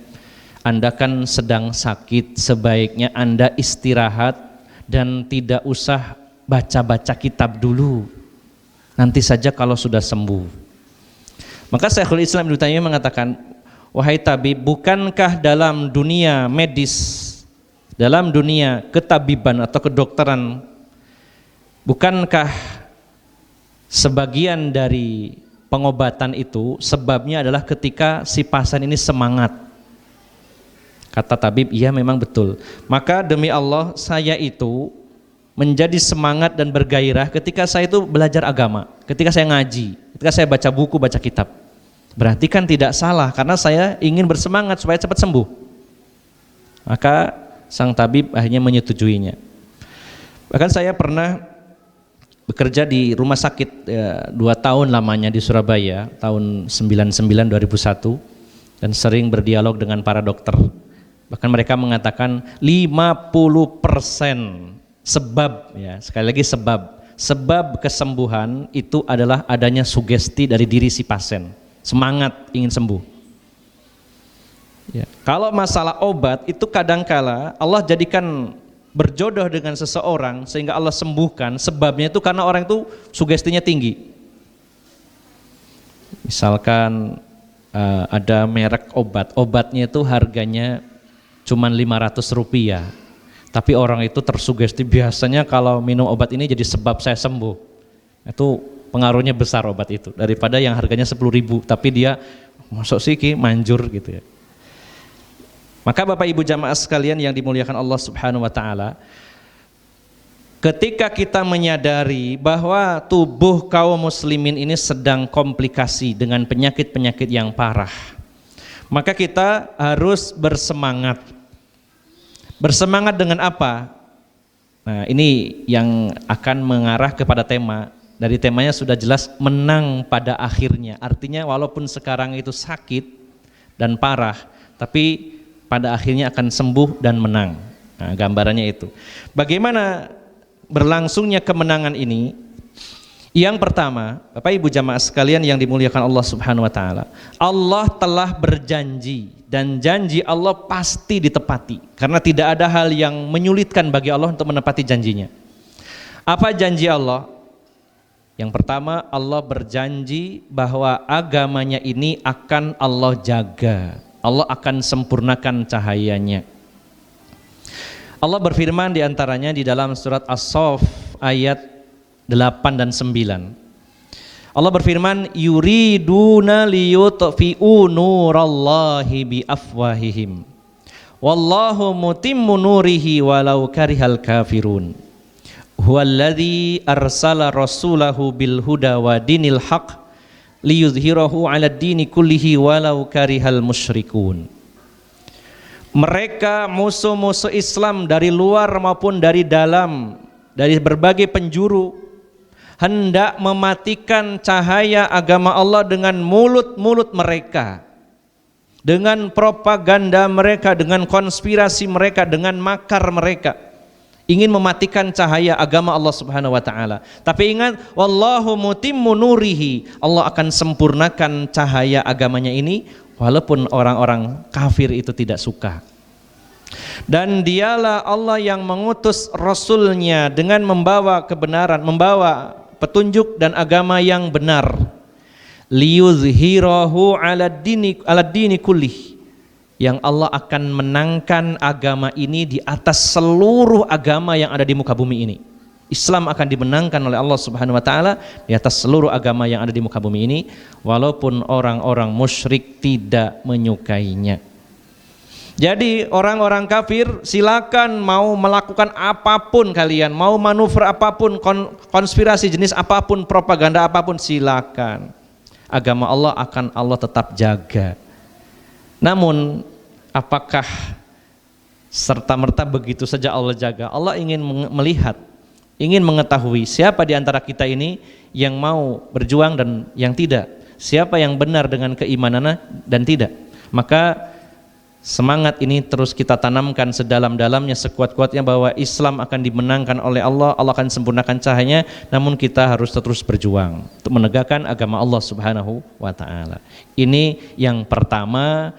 Anda kan sedang sakit, sebaiknya Anda istirahat dan tidak usah baca-baca kitab dulu. Nanti saja kalau sudah sembuh. Maka Syekhul Islam Ibnu Taimiyah mengatakan, wahai tabib, bukankah dalam dunia medis, dalam dunia ketabiban atau kedokteran, bukankah sebagian dari pengobatan itu sebabnya adalah ketika si pasien ini semangat? Kata tabib, iya memang betul. Maka demi Allah saya itu menjadi semangat dan bergairah ketika saya itu belajar agama, ketika saya ngaji, ketika saya baca buku, baca kitab. Berarti kan tidak salah karena saya ingin bersemangat supaya cepat sembuh. Maka sang tabib akhirnya menyetujuinya. Bahkan saya pernah bekerja di rumah sakit 2 tahun lamanya di Surabaya, tahun 99-2001, dan sering berdialog dengan para dokter. Bahkan mereka mengatakan 50% sebab, ya sekali lagi sebab kesembuhan itu adalah adanya sugesti dari diri si pasien, semangat ingin sembuh. Ya. Kalau masalah obat itu kadangkala Allah jadikan berjodoh dengan seseorang sehingga Allah sembuhkan, sebabnya itu karena orang itu sugestinya tinggi. Misalkan ada merek obatnya itu harganya cuma Rp500, tapi orang itu tersugesti, biasanya kalau minum obat ini jadi sebab saya sembuh. Itu pengaruhnya besar obat itu daripada yang harganya 10.000 tapi dia masuk sih manjur gitu ya. Maka Bapak Ibu jamaah sekalian yang dimuliakan Allah Subhanahu wa taala, ketika kita menyadari bahwa tubuh kaum muslimin ini sedang komplikasi dengan penyakit-penyakit yang parah, maka kita harus bersemangat. Bersemangat dengan apa? Nah, ini yang akan mengarah kepada tema. Dari temanya sudah jelas, menang pada akhirnya. Artinya walaupun sekarang itu sakit dan parah, tapi pada akhirnya akan sembuh dan menang. Nah, gambarannya itu. Bagaimana berlangsungnya kemenangan ini? Yang pertama, Bapak Ibu jamaah sekalian yang dimuliakan Allah Subhanahu wa taala, Allah telah berjanji dan janji Allah pasti ditepati karena tidak ada hal yang menyulitkan bagi Allah untuk menepati janjinya. Apa janji Allah? Yang pertama, Allah berjanji bahwa agamanya ini akan Allah jaga. Allah akan sempurnakan cahayanya. Allah berfirman diantaranya di dalam surat As-Saff ayat 8 dan 9. Allah berfirman, yuriduna liyutfi'u nurallahi biafwahihim wallahu mutimmu nurihi walau karihal kafirun huwallazi arsala rasulahu bil huda wa dinil haq liyudhhirahu 'ala dini kullihi walau karihal musyrikun. Mereka musuh-musuh Islam dari luar maupun dari dalam, dari berbagai penjuru, hendak mematikan cahaya agama Allah dengan mulut-mulut mereka, dengan propaganda mereka, dengan konspirasi mereka, dengan makar mereka. Ingin mematikan cahaya agama Allah Subhanahu wa taala. Tapi ingat, wallahu mutimmu nurihi, Allah akan sempurnakan cahaya agamanya ini walaupun orang-orang kafir itu tidak suka. Dan dialah Allah yang mengutus rasulnya dengan membawa kebenaran, membawa petunjuk dan agama yang benar. Liyuzhirahu 'ala dini kullih, yang Allah akan menangkan agama ini di atas seluruh agama yang ada di muka bumi ini. Islam akan dimenangkan oleh Allah Subhanahu wa taala di atas seluruh agama yang ada di muka bumi ini, walaupun orang-orang musyrik tidak menyukainya. Jadi orang-orang kafir silakan mau melakukan apapun kalian, mau manuver apapun, konspirasi jenis apapun, propaganda apapun, silakan. Agama Allah akan Allah tetap jaga. Namun apakah serta-merta begitu saja Allah jaga? Allah ingin melihat, ingin mengetahui siapa di antara kita ini yang mau berjuang dan yang tidak, siapa yang benar dengan keimanannya dan tidak. Maka semangat ini terus kita tanamkan sedalam-dalamnya, sekuat-kuatnya bahwa Islam akan dimenangkan oleh Allah, Allah akan sempurnakan cahayanya, namun kita harus terus berjuang untuk menegakkan agama Allah Subhanahu wa taala. Ini yang pertama,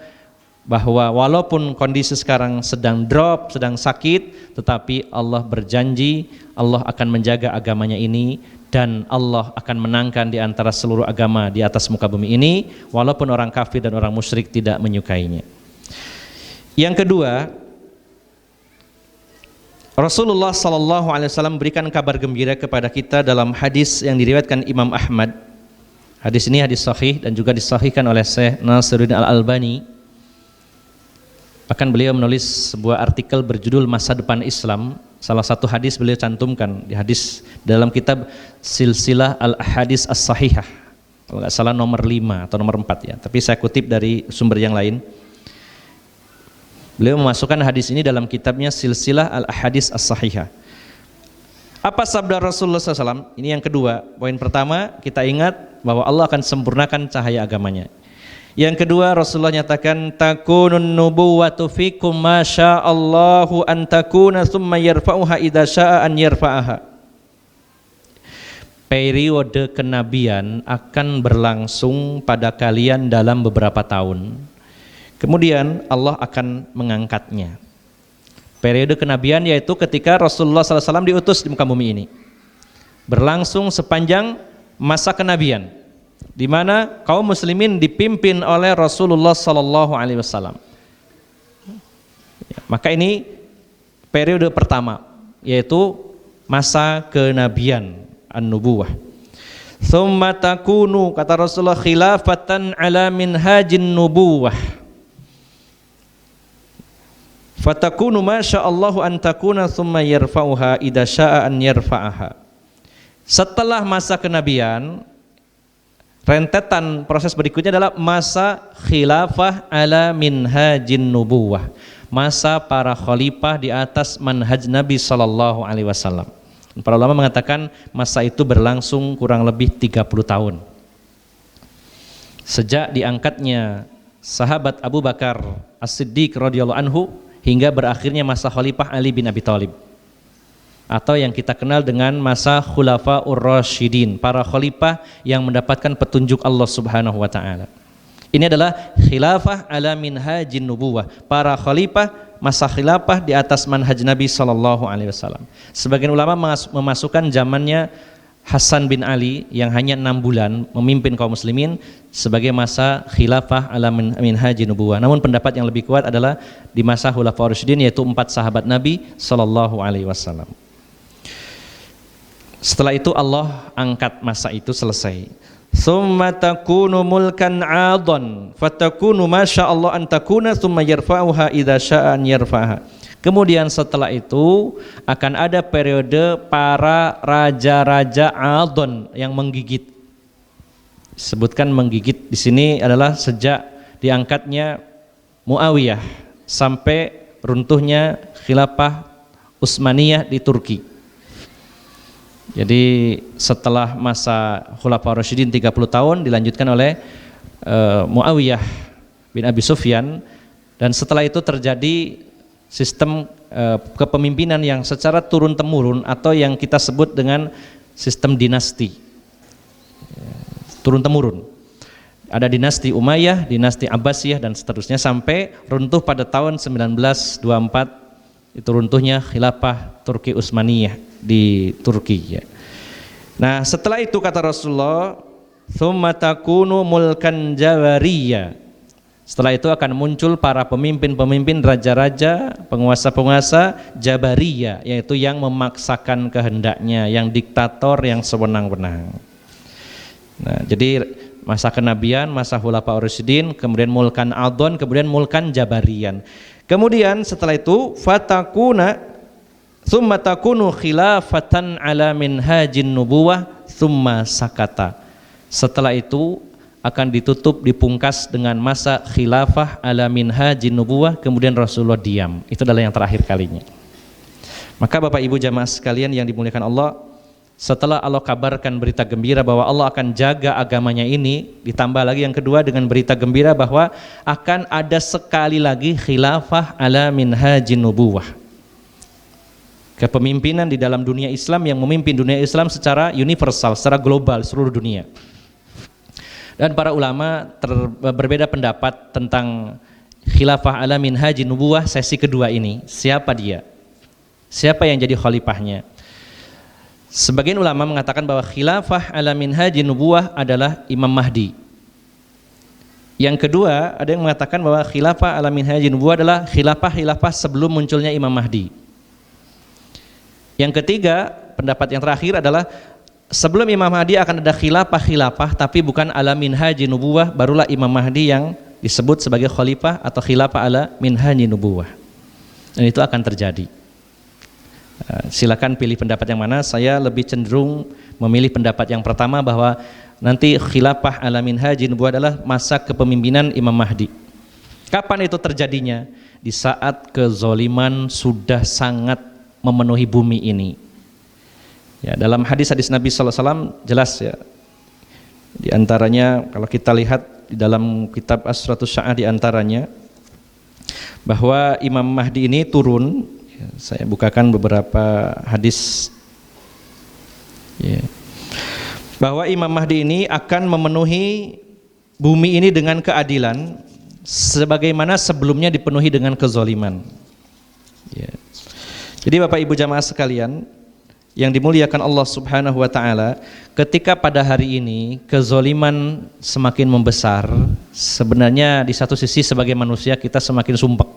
bahwa walaupun kondisi sekarang sedang drop, sedang sakit, tetapi Allah berjanji Allah akan menjaga agamanya ini dan Allah akan menangkan di antara seluruh agama di atas muka bumi ini, walaupun orang kafir dan orang musyrik tidak menyukainya. Yang kedua, Rasulullah SAW berikan kabar gembira kepada kita dalam hadis yang diriwayatkan Imam Ahmad. Hadis ini hadis sahih dan juga disahihkan oleh Syekh Nasiruddin Al-Albani. Bahkan beliau menulis sebuah artikel berjudul Masa Depan Islam. Salah satu hadis beliau cantumkan di hadis dalam kitab Silsilah Al-Hadis As-Sahihah. Kalau nggak salah nomor 5 atau nomor 4 ya. Tapi saya kutip dari sumber yang lain. Beliau memasukkan hadis ini dalam kitabnya Silsilah Al-Hadis As-Sahihah. Apa sabda Rasulullah SAW? Ini yang kedua. Poin pertama, kita ingat bahwa Allah akan sempurnakan cahaya agamanya. Yang kedua, Rasulullah nyatakan, takunun nubuwatu fikum ma sya'allahu an takuna thumma yarfa'uha idza sya'a an yarfa'aha. Periode kenabian akan berlangsung pada kalian dalam beberapa tahun. Kemudian Allah akan mengangkatnya. Periode kenabian yaitu ketika Rasulullah SAW diutus di muka bumi ini. Berlangsung sepanjang masa kenabian, di mana kaum muslimin dipimpin oleh Rasulullah SAW. Maka ini periode pertama, yaitu masa kenabian, an-nubuwah. Tsumma takunu, kata Rasulullah, khilafatan ala minhajin nubuwah. Fatakunu ma sya'allahu an takuna thumma yarfa'uha idza sya'a an yarfa'aha. Setelah masa kenabian, rentetan proses berikutnya adalah masa khilafah ala minhajin nubuwah, masa para khalifah di atas manhaj Nabi sallallahu alaihi wasallam. Para ulama mengatakan masa itu berlangsung kurang lebih 30 tahun. Sejak diangkatnya sahabat Abu Bakar As-Siddiq radhiyallahu anhu hingga berakhirnya masa khalifah Ali bin Abi Thalib, atau yang kita kenal dengan masa Khulafaur Rasyidin, para khalifah yang mendapatkan petunjuk Allah Subhanahu wa taala. Ini adalah khilafah ala minhajin nubuwah, para khalifah masa khilafah di atas manhaj Nabi sallallahu alaihi wasallam. Sebagian ulama memasukkan zamannya Hasan bin Ali yang hanya 6 bulan memimpin kaum muslimin sebagai masa khilafah ala minhajin nubuwah. Namun pendapat yang lebih kuat adalah di masa Khulafaur Rasyidin, yaitu 4 sahabat Nabi sallallahu alaihi wasallam. Setelah itu Allah angkat masa itu selesai. Tsumma takunu mulkan 'adhan fatakunu ma sya'allahu an takuna tsumma yarfa'uha idza sya'a an yarfa'aha. Kemudian setelah itu akan ada periode para raja-raja 'adhan yang menggigit. Sebutkan menggigit di sini adalah sejak diangkatnya Muawiyah sampai runtuhnya khilafah Utsmaniyah di Turki. Jadi setelah masa Khulafaur Rasyidin 30 tahun dilanjutkan oleh Muawiyah bin Abi Sufyan, dan setelah itu terjadi sistem kepemimpinan yang secara turun-temurun atau yang kita sebut dengan sistem dinasti. Turun-temurun. Ada dinasti Umayyah, dinasti Abbasiyah dan seterusnya sampai runtuh pada tahun 1924, itu runtuhnya khilafah Turki Utsmaniyah di Turki ya. Nah, setelah itu kata Rasulullah, "Tsumma takunu mulkan jawariyya." Setelah itu akan muncul para pemimpin-pemimpin, raja-raja, penguasa-penguasa jabariyah, yaitu yang memaksakan kehendaknya, yang diktator, yang sewenang-wenang. Nah, jadi masa kenabian, masa Khulafaur Rasyidin, kemudian mulkan adon, kemudian mulkan jabarian. Kemudian setelah itu thumma takunu khilafatan ala minhajin nubuwah thumma sakata. Setelah itu akan ditutup, dipungkas dengan masa khilafah ala minhajin nubuwah, kemudian Rasulullah diam. Itu adalah yang terakhir kalinya. Maka Bapak Ibu jamaah sekalian yang dimuliakan Allah, setelah Allah kabarkan berita gembira bahwa Allah akan jaga agamanya ini, ditambah lagi yang kedua dengan berita gembira bahwa akan ada sekali lagi khilafah ala minhajin nubuwah, kepemimpinan di dalam dunia Islam yang memimpin dunia Islam secara universal, secara global, seluruh dunia. Dan para ulama berbeda pendapat tentang khilafah ala minhajin nubuwah sesi kedua ini. Siapa dia? Siapa yang jadi khalifahnya? Sebagian ulama mengatakan bahwa khilafah ala minhajin nubuwah adalah Imam Mahdi. Yang kedua, ada yang mengatakan bahwa khilafah ala minhajin nubuwah adalah khilafah sebelum munculnya Imam Mahdi. Yang ketiga, pendapat yang terakhir adalah sebelum Imam Mahdi akan ada khilafah tapi bukan ala minhajin nubuwah, barulah Imam Mahdi yang disebut sebagai khalifah atau khilafah ala minhajin nubuwah. Dan itu akan terjadi. Silakan pilih pendapat yang mana. Saya lebih cenderung memilih pendapat yang pertama bahwa nanti khilafah ala minhajin nubuwah adalah masa kepemimpinan Imam Mahdi. Kapan itu terjadinya? Di saat kezaliman sudah sangat memenuhi bumi ini. Ya, dalam hadis-hadis Nabi SAW jelas ya. Di antaranya kalau kita lihat di dalam kitab Asratus Sya'ah di antaranya bahwa Imam Mahdi ini turun. Ya, saya bukakan beberapa hadis. Ya. Bahwa Imam Mahdi ini akan memenuhi bumi ini dengan keadilan sebagaimana sebelumnya dipenuhi dengan kezaliman. Ya. Jadi Bapak Ibu jamaah sekalian yang dimuliakan Allah Subhanahu wa taala, ketika pada hari ini kezaliman semakin membesar, sebenarnya di satu sisi sebagai manusia kita semakin sumpek,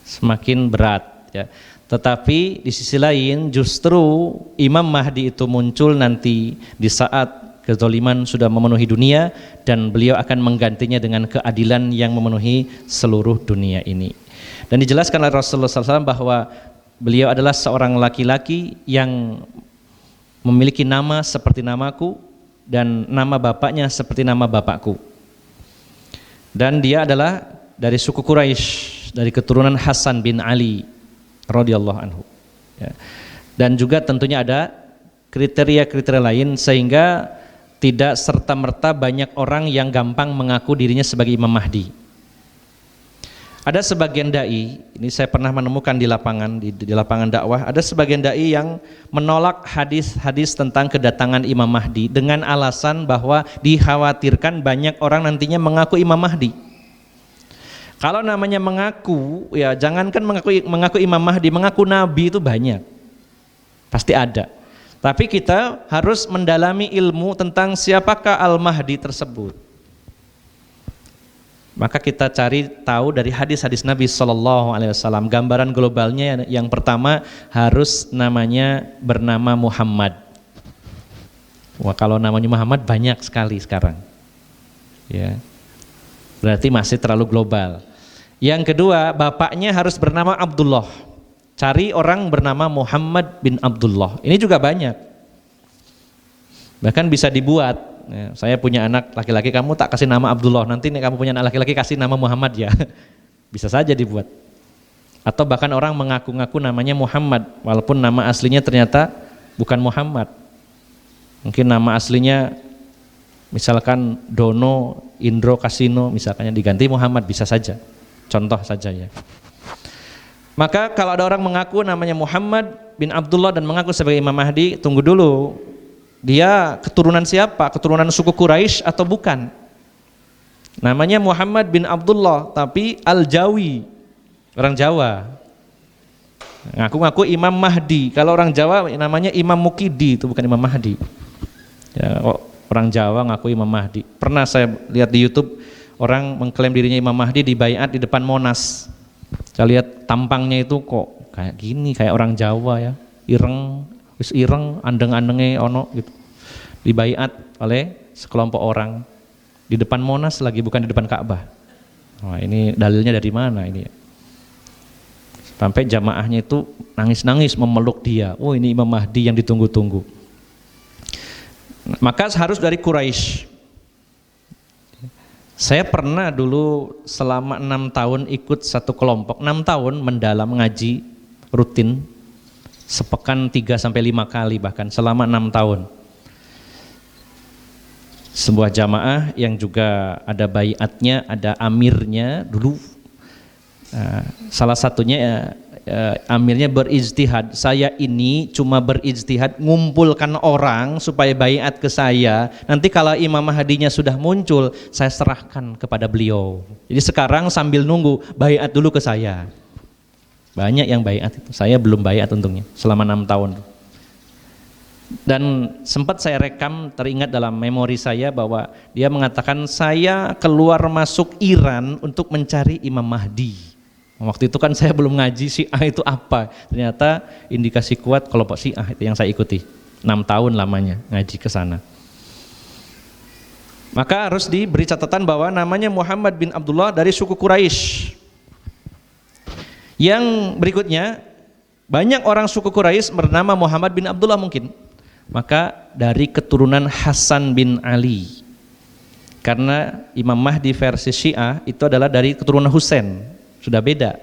semakin berat ya. Tetapi di sisi lain justru Imam Mahdi itu muncul nanti di saat kezaliman sudah memenuhi dunia dan beliau akan menggantinya dengan keadilan yang memenuhi seluruh dunia ini. Dan dijelaskan oleh Rasulullah SAW bahwa beliau adalah seorang laki-laki yang memiliki nama seperti namaku dan nama bapaknya seperti nama bapakku. Dan dia adalah dari suku Quraisy, dari keturunan Hasan bin Ali radhiyallahu anhu. Ya. Dan juga tentunya ada kriteria-kriteria lain sehingga tidak serta-merta banyak orang yang gampang mengaku dirinya sebagai Imam Mahdi. Ada sebagian dai, ini saya pernah menemukan di lapangan, di lapangan dakwah, ada sebagian dai yang menolak hadis-hadis tentang kedatangan Imam Mahdi dengan alasan bahwa dikhawatirkan banyak orang nantinya mengaku Imam Mahdi. Kalau namanya mengaku, ya jangankan mengaku Imam Mahdi, mengaku Nabi itu banyak, pasti ada. Tapi kita harus mendalami ilmu tentang siapakah Al-Mahdi tersebut. Maka kita cari tahu dari hadis-hadis Nabi SAW. Gambaran globalnya yang pertama harus namanya bernama Muhammad. Wah, kalau namanya Muhammad banyak sekali sekarang. Ya, berarti masih terlalu global. Yang kedua, bapaknya harus bernama Abdullah. Cari orang bernama Muhammad bin Abdullah. Ini juga banyak. Bahkan bisa dibuat. Ya, saya punya anak laki-laki, kamu tak kasih nama Abdullah, nanti nih kamu punya anak laki-laki kasih nama Muhammad ya. Bisa saja dibuat. Atau bahkan orang mengaku-ngaku namanya Muhammad, walaupun nama aslinya ternyata bukan Muhammad. Mungkin nama aslinya misalkan Dono Indro Kasino, misalkannya diganti Muhammad, bisa saja. Contoh saja ya. Maka kalau ada orang mengaku namanya Muhammad bin Abdullah dan mengaku sebagai Imam Mahdi, tunggu dulu. Dia keturunan siapa? Keturunan suku Quraisy atau bukan? Namanya Muhammad bin Abdullah tapi Al-Jawi, orang Jawa. Ngaku-ngaku Imam Mahdi. Kalau orang Jawa namanya Imam Mukidi, itu bukan Imam Mahdi. Ya, orang Jawa ngaku Imam Mahdi. Pernah saya lihat di YouTube orang mengklaim dirinya Imam Mahdi di baiat di depan Monas. Saya lihat tampangnya itu kok kayak gini, kayak orang Jawa ya, ireng, wis ireng, andeng-andenge ono gitu. Di baiat oleh sekelompok orang di depan Monas lagi, bukan di depan Ka'bah. Wah, ini dalilnya dari mana ini? Sampai jamaahnya itu nangis-nangis memeluk dia. Oh, ini Imam Mahdi yang ditunggu-tunggu. Maka harus dari Quraisy. Saya pernah dulu selama 6 tahun ikut satu kelompok, 6 tahun mendalam ngaji rutin, sepekan 3-5 kali bahkan selama 6 tahun. Sebuah jamaah yang juga ada baiatnya, ada amirnya dulu. Salah satunya amirnya berijtihad. Saya ini cuma berijtihad ngumpulkan orang supaya baiat ke saya. Nanti kalau Imam Mahdinya sudah muncul, saya serahkan kepada beliau. Jadi sekarang sambil nunggu, baiat dulu ke saya. Banyak yang baiat itu. Saya belum baiat untungnya selama 6 tahun. Dan sempat saya rekam, teringat dalam memori saya bahwa dia mengatakan saya keluar masuk Iran untuk mencari Imam Mahdi. Waktu itu kan saya belum ngaji Syiah itu apa. Ternyata indikasi kuat kelompok Syiah itu yang saya ikuti. 6 tahun lamanya ngaji ke sana. Maka harus diberi catatan bahwa namanya Muhammad bin Abdullah dari suku Quraisy. Yang berikutnya, banyak orang suku Quraisy bernama Muhammad bin Abdullah mungkin. Maka dari keturunan Hasan bin Ali. Karena Imam Mahdi versi Syiah itu adalah dari keturunan Husain. Sudah beda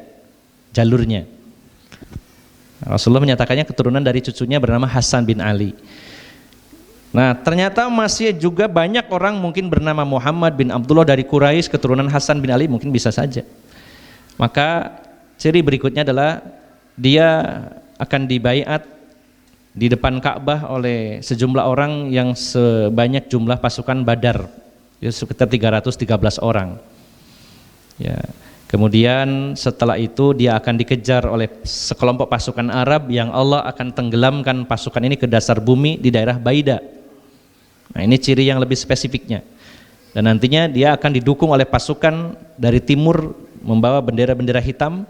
jalurnya. Rasulullah menyatakannya keturunan dari cucunya bernama Hasan bin Ali. Nah, ternyata masih juga banyak orang mungkin bernama Muhammad bin Abdullah dari Quraisy keturunan Hasan bin Ali, mungkin bisa saja. Maka ciri berikutnya adalah dia akan dibaiat di depan Ka'bah oleh sejumlah orang yang sebanyak jumlah pasukan Badar, ya, sekitar 313 orang. Ya. Kemudian setelah itu dia akan dikejar oleh sekelompok pasukan Arab yang Allah akan tenggelamkan pasukan ini ke dasar bumi di daerah Baida. Nah, ini ciri yang lebih spesifiknya. Dan nantinya dia akan didukung oleh pasukan dari timur membawa bendera-bendera hitam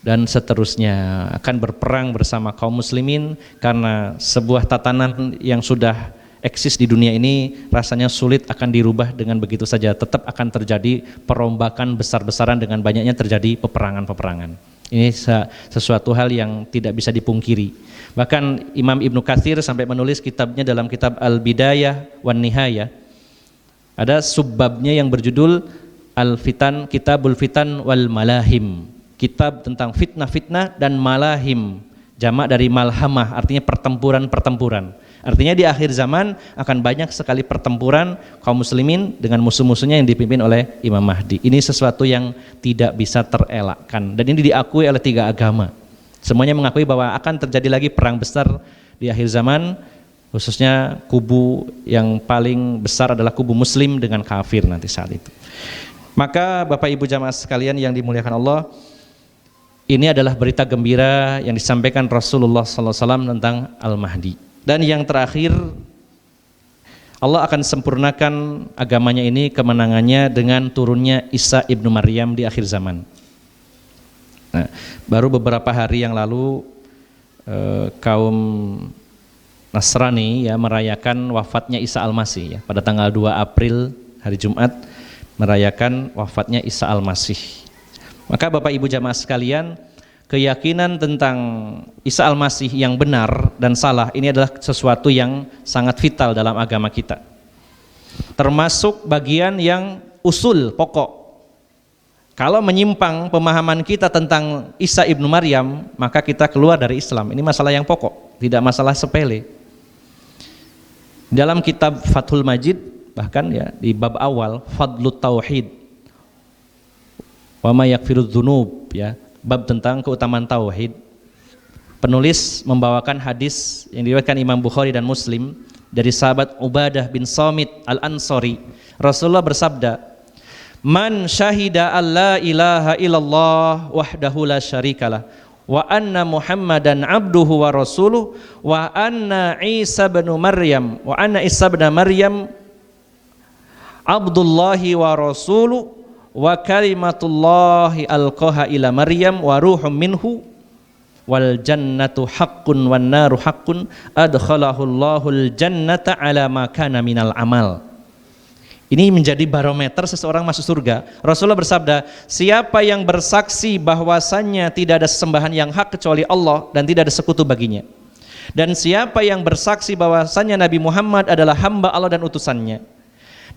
dan seterusnya, akan berperang bersama kaum muslimin karena sebuah tatanan yang sudah eksis di dunia ini rasanya sulit akan dirubah dengan begitu saja. Tetap akan terjadi perombakan besar-besaran dengan banyaknya terjadi peperangan-peperangan. Ini sesuatu hal yang tidak bisa dipungkiri. Bahkan Imam Ibnu Katsir sampai menulis kitabnya dalam kitab Al-Bidayah wan Nihayah. Ada subbabnya yang berjudul Al-Fitan, Kitabul Fitan wal Malahim. Kitab tentang fitnah-fitnah dan malahim. Jamak dari malhamah, artinya pertempuran-pertempuran. Artinya di akhir zaman akan banyak sekali pertempuran kaum muslimin dengan musuh-musuhnya yang dipimpin oleh Imam Mahdi. Ini sesuatu yang tidak bisa terelakkan dan ini diakui oleh 3 agama. Semuanya mengakui bahwa akan terjadi lagi perang besar di akhir zaman, khususnya kubu yang paling besar adalah kubu muslim dengan kafir nanti saat itu. Maka Bapak Ibu jamaah sekalian yang dimuliakan Allah, ini adalah berita gembira yang disampaikan Rasulullah SAW tentang Al-Mahdi. Dan yang terakhir, Allah akan sempurnakan agamanya ini, kemenangannya dengan turunnya Isa ibnu Maryam di akhir zaman. Nah, baru beberapa hari yang lalu kaum Nasrani ya merayakan wafatnya Isa Al-Masih ya, pada tanggal 2 April hari Jumat merayakan wafatnya Isa Al-Masih. Maka Bapak Ibu jamaah sekalian, keyakinan tentang Isa Al-Masih yang benar dan salah ini adalah sesuatu yang sangat vital dalam agama kita. Termasuk bagian yang usul, pokok. Kalau menyimpang pemahaman kita tentang Isa ibnu Maryam, maka kita keluar dari Islam. Ini masalah yang pokok, tidak masalah sepele. Dalam kitab Fathul Majid, bahkan ya di bab awal, Fadlut Tauhid, wa ma yakfirudz dzunub, ya, bab tentang keutamaan tauhid, penulis membawakan hadis yang diriwayatkan Imam Bukhari dan Muslim dari sahabat Ubadah bin Samit Al-Ansari. Rasulullah bersabda, "Man syahida alla ilaha illallah wahdahu la syarikalah wa anna Muhammadan abduhu wa rasuluh wa anna Isa bin Maryam abdullahi wa rasuluh wa kalimatullahi alqaha ila Maryam wa ruhum minhu wal jannatu haqqun wan naru haqqun adkhalahu Allahul jannata ala ma kana minal amal." Ini menjadi barometer seseorang masuk surga. Rasulullah bersabda, siapa yang bersaksi bahwasannya tidak ada sesembahan yang hak kecuali Allah dan tidak ada sekutu baginya, dan siapa yang bersaksi bahwasannya Nabi Muhammad adalah hamba Allah dan utusannya,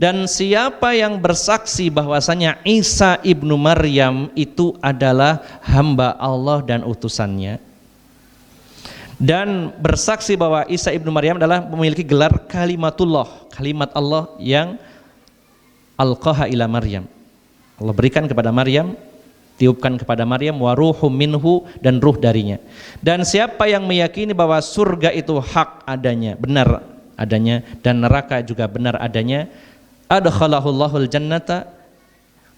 dan siapa yang bersaksi bahwasannya Isa ibnu Maryam itu adalah hamba Allah dan utusannya, dan bersaksi bahwa Isa ibnu Maryam adalah memiliki gelar kalimatullah, kalimat Allah yang alqaha ila Maryam, Allah berikan kepada Maryam, tiupkan kepada Maryam, wa ruhum minhu, dan ruh darinya. Dan siapa yang meyakini bahwa surga itu hak adanya, benar adanya, dan neraka juga benar adanya, adkhalahullahul jannata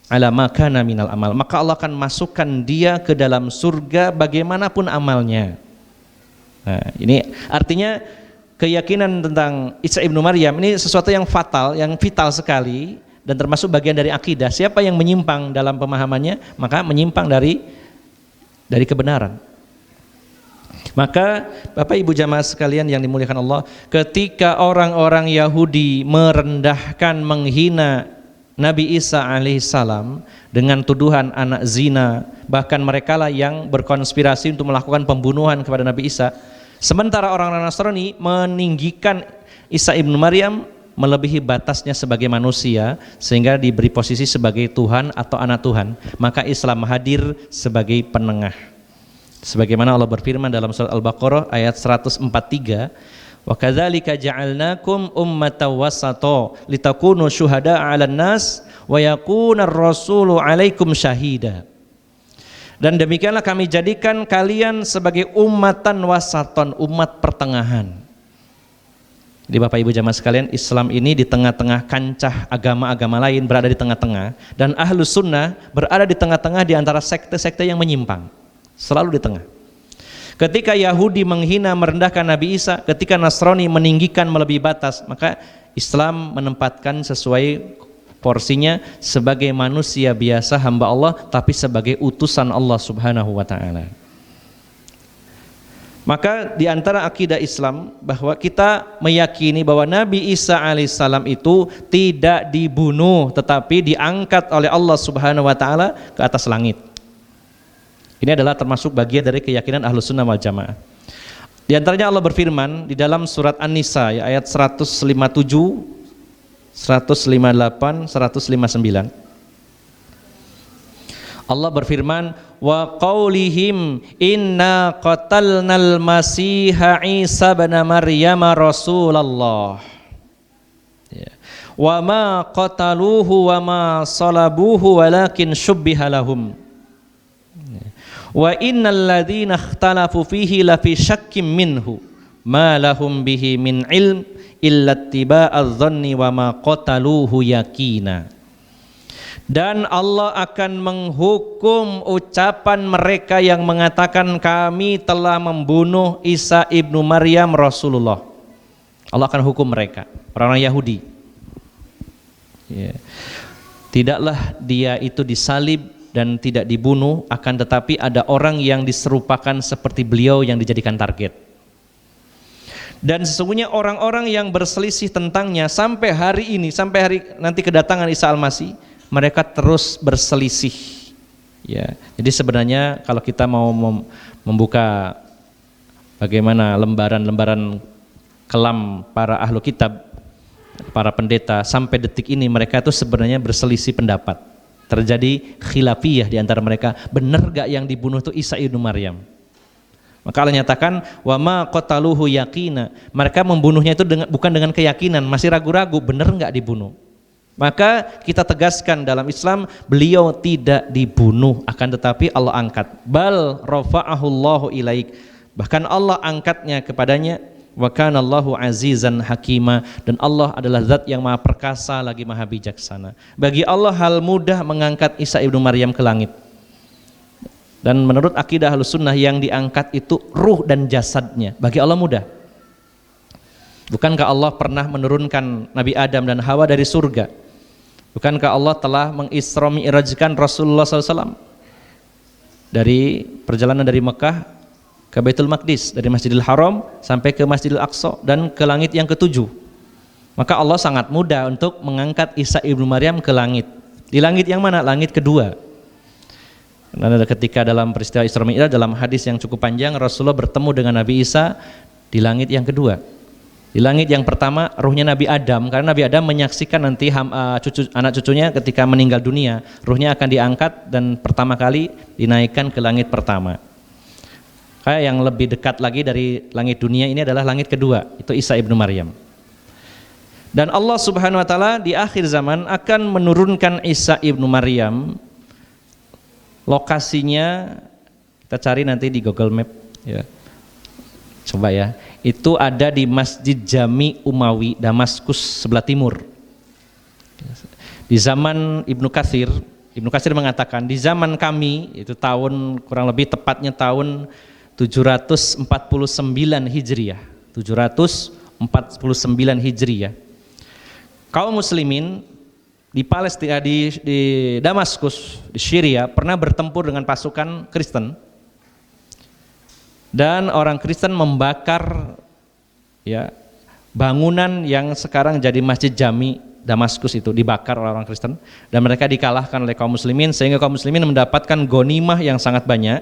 ala ma kana minal amal, maka Allah akan masukkan dia ke dalam surga bagaimanapun amalnya. Nah, ini artinya keyakinan tentang Isa ibnu Maryam ini sesuatu yang fatal, yang vital sekali, dan termasuk bagian dari akidah. Siapa yang menyimpang dalam pemahamannya, maka menyimpang dari kebenaran. Maka Bapak Ibu jamaah sekalian yang dimuliakan Allah, ketika orang-orang Yahudi merendahkan, menghina Nabi Isa alaihissalam dengan tuduhan anak zina, bahkan mereka lah yang berkonspirasi untuk melakukan pembunuhan kepada Nabi Isa, sementara orang-orang Nasrani meninggikan Isa ibnu Maryam melebihi batasnya sebagai manusia sehingga diberi posisi sebagai Tuhan atau anak Tuhan, maka Islam hadir sebagai penengah. Sebagaimana Allah berfirman dalam surat Al-Baqarah ayat 143, wa kadzalika ja'alnakum ummatan wasata litakunu syuhada'a 'alan nas wa yakunar rasulu 'alaikum syahida. Dan demikianlah kami jadikan kalian sebagai ummatan wasaton, umat pertengahan. Jadi Bapak Ibu jamaah sekalian, Islam ini di tengah-tengah kancah agama-agama lain, berada di tengah-tengah, dan Ahlus Sunnah berada di tengah-tengah di antara sekte-sekte yang menyimpang, selalu di tengah. Ketika Yahudi menghina, merendahkan Nabi Isa, ketika Nasrani meninggikan melebihi batas, maka Islam menempatkan sesuai porsinya sebagai manusia biasa, hamba Allah, tapi sebagai utusan Allah Subhanahu wa ta'ala. Maka di antara akidah Islam bahwa kita meyakini bahwa Nabi Isa alaihissalam itu tidak dibunuh tetapi diangkat oleh Allah Subhanahu wa taala ke atas langit. Ini adalah termasuk bagian dari keyakinan Ahlus Sunnah wal Jamaah. Di antaranya Allah berfirman di dalam surat An-Nisa ya, ayat 157, 158, 159. Allah berfirman, wa qaulihim inna qatalnal masiha Isa bin Maryam Rasulullah, ya. Wa ma qataluhu wa ma salabuhu walakin syubbiha lahum, ya. Wa innal ladzina ikhtalafu fihi lafi syakkim minhu ma lahum bihi min ilm illa ittiba'adz dhanni wa ma qataluhu yakina. Dan Allah akan menghukum ucapan mereka yang mengatakan kami telah membunuh Isa ibnu Maryam Rasulullah. Allah akan hukum mereka, orang-orang Yahudi, ya. Tidaklah dia itu disalib dan tidak dibunuh, akan tetapi ada orang yang diserupakan seperti beliau yang dijadikan target. Dan sesungguhnya orang-orang yang berselisih tentangnya sampai hari ini, sampai hari nanti kedatangan Isa Al-Masih, mereka terus berselisih, ya. Jadi sebenarnya kalau kita mau membuka bagaimana lembaran-lembaran kelam para ahlu kitab, para pendeta, sampai detik ini mereka itu sebenarnya berselisih pendapat. Terjadi khilafiyah di antara mereka, benar gak yang dibunuh itu Isa ibnu Maryam? Maka Allah nyatakan wa ma qataluhu yaqina, mereka membunuhnya itu bukan dengan keyakinan, masih ragu-ragu benar gak dibunuh. Maka kita tegaskan dalam Islam, beliau tidak dibunuh, akan tetapi Allah angkat. Bal rafa'ahullahu ilaik, bahkan Allah angkatnya kepadanya. Wa kanallahu azizan hakima, dan Allah adalah zat yang maha perkasa lagi maha bijaksana. Bagi Allah hal mudah mengangkat Isa ibnu Maryam ke langit. Dan menurut akidah Ahlus Sunnah yang diangkat itu ruh dan jasadnya, bagi Allah mudah. Bukankah Allah pernah menurunkan Nabi Adam dan Hawa dari surga? Bukankah Allah telah mengisra mi'rajkan Rasulullah SAW dari perjalanan dari Mekah ke Baitul Maqdis, dari Masjidil Haram sampai ke Masjidil Aqsa dan ke langit yang ketujuh? Maka Allah sangat mudah untuk mengangkat Isa ibnu Maryam ke langit. Di langit yang mana? Langit kedua. Karena ketika dalam peristiwa Isra Mi'raj, dalam hadis yang cukup panjang, Rasulullah bertemu dengan Nabi Isa di langit yang kedua. Di langit yang pertama ruhnya Nabi Adam, karena Nabi Adam menyaksikan nanti anak cucunya ketika meninggal dunia, ruhnya akan diangkat dan pertama kali dinaikkan ke langit pertama. Kayak yang lebih dekat lagi dari langit dunia ini adalah langit kedua, itu Isa ibnu Maryam. Dan Allah Subhanahu wa taala di akhir zaman akan menurunkan Isa ibnu Maryam. Lokasinya kita cari nanti di Google Map ya. Coba ya. Itu ada di Masjid Jami Umawi Damaskus sebelah timur. Di zaman Ibnu Katsir mengatakan di zaman kami, itu tahun kurang lebih tepatnya tahun 749 Hijriah. 749 Hijriah. Kaum muslimin di Palestina, di Damaskus, di Syria pernah bertempur dengan pasukan Kristen. Dan orang Kristen membakar ya bangunan yang sekarang jadi Masjid Jami Damaskus, itu dibakar oleh orang Kristen dan mereka dikalahkan oleh kaum muslimin sehingga kaum muslimin mendapatkan ghanimah yang sangat banyak.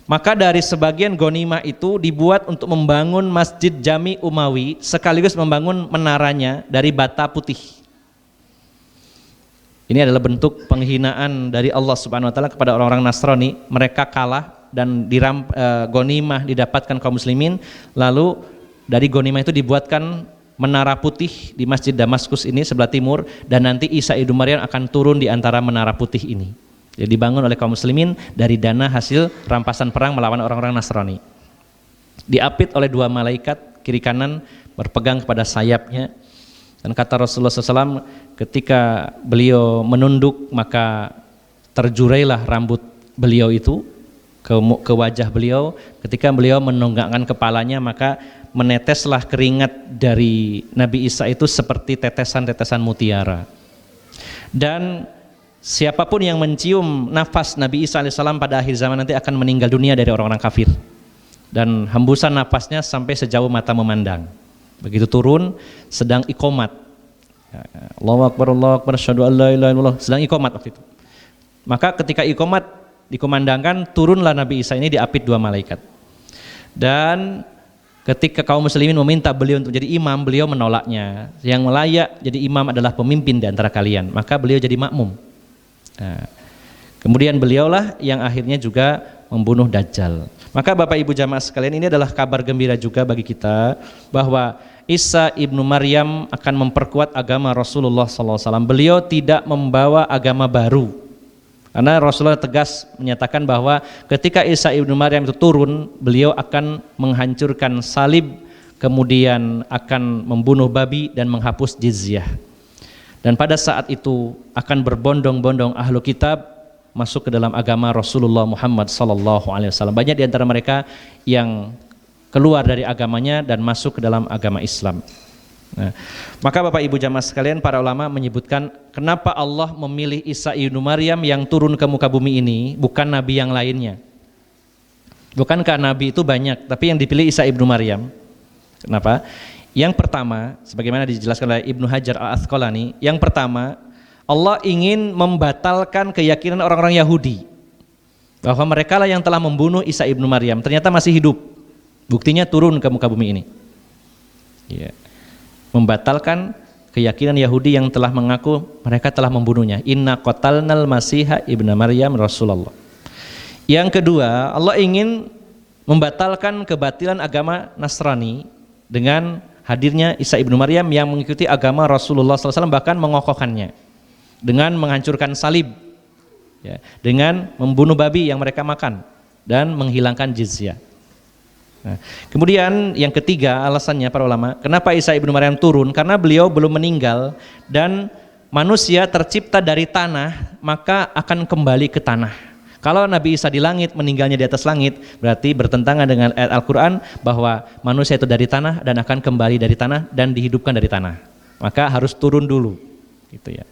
Maka dari sebagian ghanimah itu dibuat untuk membangun Masjid Jami Umawi sekaligus membangun menaranya dari bata putih. Ini adalah bentuk penghinaan dari Allah Subhanahu wa taala kepada orang-orang Nasrani. Mereka kalah dan ghanimah didapatkan kaum muslimin, lalu dari ghanimah itu dibuatkan menara putih di Masjid Damaskus ini sebelah timur, dan nanti Isa ibnu Maryam akan turun di antara menara putih ini. Jadi dibangun oleh kaum muslimin dari dana hasil rampasan perang melawan orang-orang Nasrani. Diapit oleh dua malaikat kiri kanan berpegang kepada sayapnya, dan kata Rasulullah SAW ketika beliau menunduk maka terjurailah rambut beliau itu ke wajah beliau. Ketika beliau menunggakkan kepalanya maka meneteslah keringat dari Nabi Isa itu seperti tetesan-tetesan mutiara. Dan siapapun yang mencium nafas Nabi Isa alaihissalam pada akhir zaman nanti akan meninggal dunia dari orang-orang kafir. Dan hembusan nafasnya sampai sejauh mata memandang. Begitu turun sedang iqomat. Allahu Akbar, Allahu Akbar, asyhadu an la ilaha illallah, sedang iqomat waktu itu. Maka ketika iqomat dikumandangkan, turunlah Nabi Isa ini diapit dua malaikat. Dan ketika kaum muslimin meminta beliau untuk jadi imam, beliau menolaknya. Yang layak jadi imam adalah pemimpin di antara kalian. Maka beliau jadi makmum. Nah, kemudian beliaulah yang akhirnya juga membunuh Dajjal. Maka Bapak Ibu jamaah sekalian, ini adalah kabar gembira juga bagi kita bahwa Isa ibnu Maryam akan memperkuat agama Rasulullah SAW. Beliau tidak membawa agama baru. Karena Rasulullah tegas menyatakan bahwa ketika Isa ibnu Maryam itu turun, beliau akan menghancurkan salib, kemudian akan membunuh babi dan menghapus jizyah. Dan pada saat itu akan berbondong-bondong ahlu kitab masuk ke dalam agama Rasulullah Muhammad SAW. Banyak di antara mereka yang keluar dari agamanya dan masuk ke dalam agama Islam. Nah, maka Bapak Ibu jamaah sekalian, para ulama menyebutkan kenapa Allah memilih Isa ibnu Maryam yang turun ke muka bumi ini, bukan nabi yang lainnya. Bukankah nabi itu banyak, tapi yang dipilih Isa ibnu Maryam. Kenapa? Yang pertama, sebagaimana dijelaskan oleh Ibnu Hajar al-Asqalani, yang pertama Allah ingin membatalkan keyakinan orang-orang Yahudi bahwa mereka lah yang telah membunuh Isa ibnu Maryam, ternyata masih hidup. Buktinya turun ke muka bumi ini. Ya. Membatalkan keyakinan Yahudi yang telah mengaku mereka telah membunuhnya. Inna qatalnal masiha ibnu Maryam Rasulullah. Yang kedua, Allah ingin membatalkan kebatilan agama Nasrani dengan hadirnya Isa ibnu Maryam yang mengikuti agama Rasulullah SAW, bahkan mengokohkannya dengan menghancurkan salib, ya, dengan membunuh babi yang mereka makan dan menghilangkan jizyah. Nah, kemudian yang ketiga alasannya para ulama, kenapa Isa ibnu Maryam turun? Karena beliau belum meninggal dan manusia tercipta dari tanah maka akan kembali ke tanah. Kalau Nabi Isa di langit, meninggalnya di atas langit, berarti bertentangan dengan ayat Al-Quran bahwa manusia itu dari tanah dan akan kembali dari tanah dan dihidupkan dari tanah. Maka harus turun dulu, gitu ya.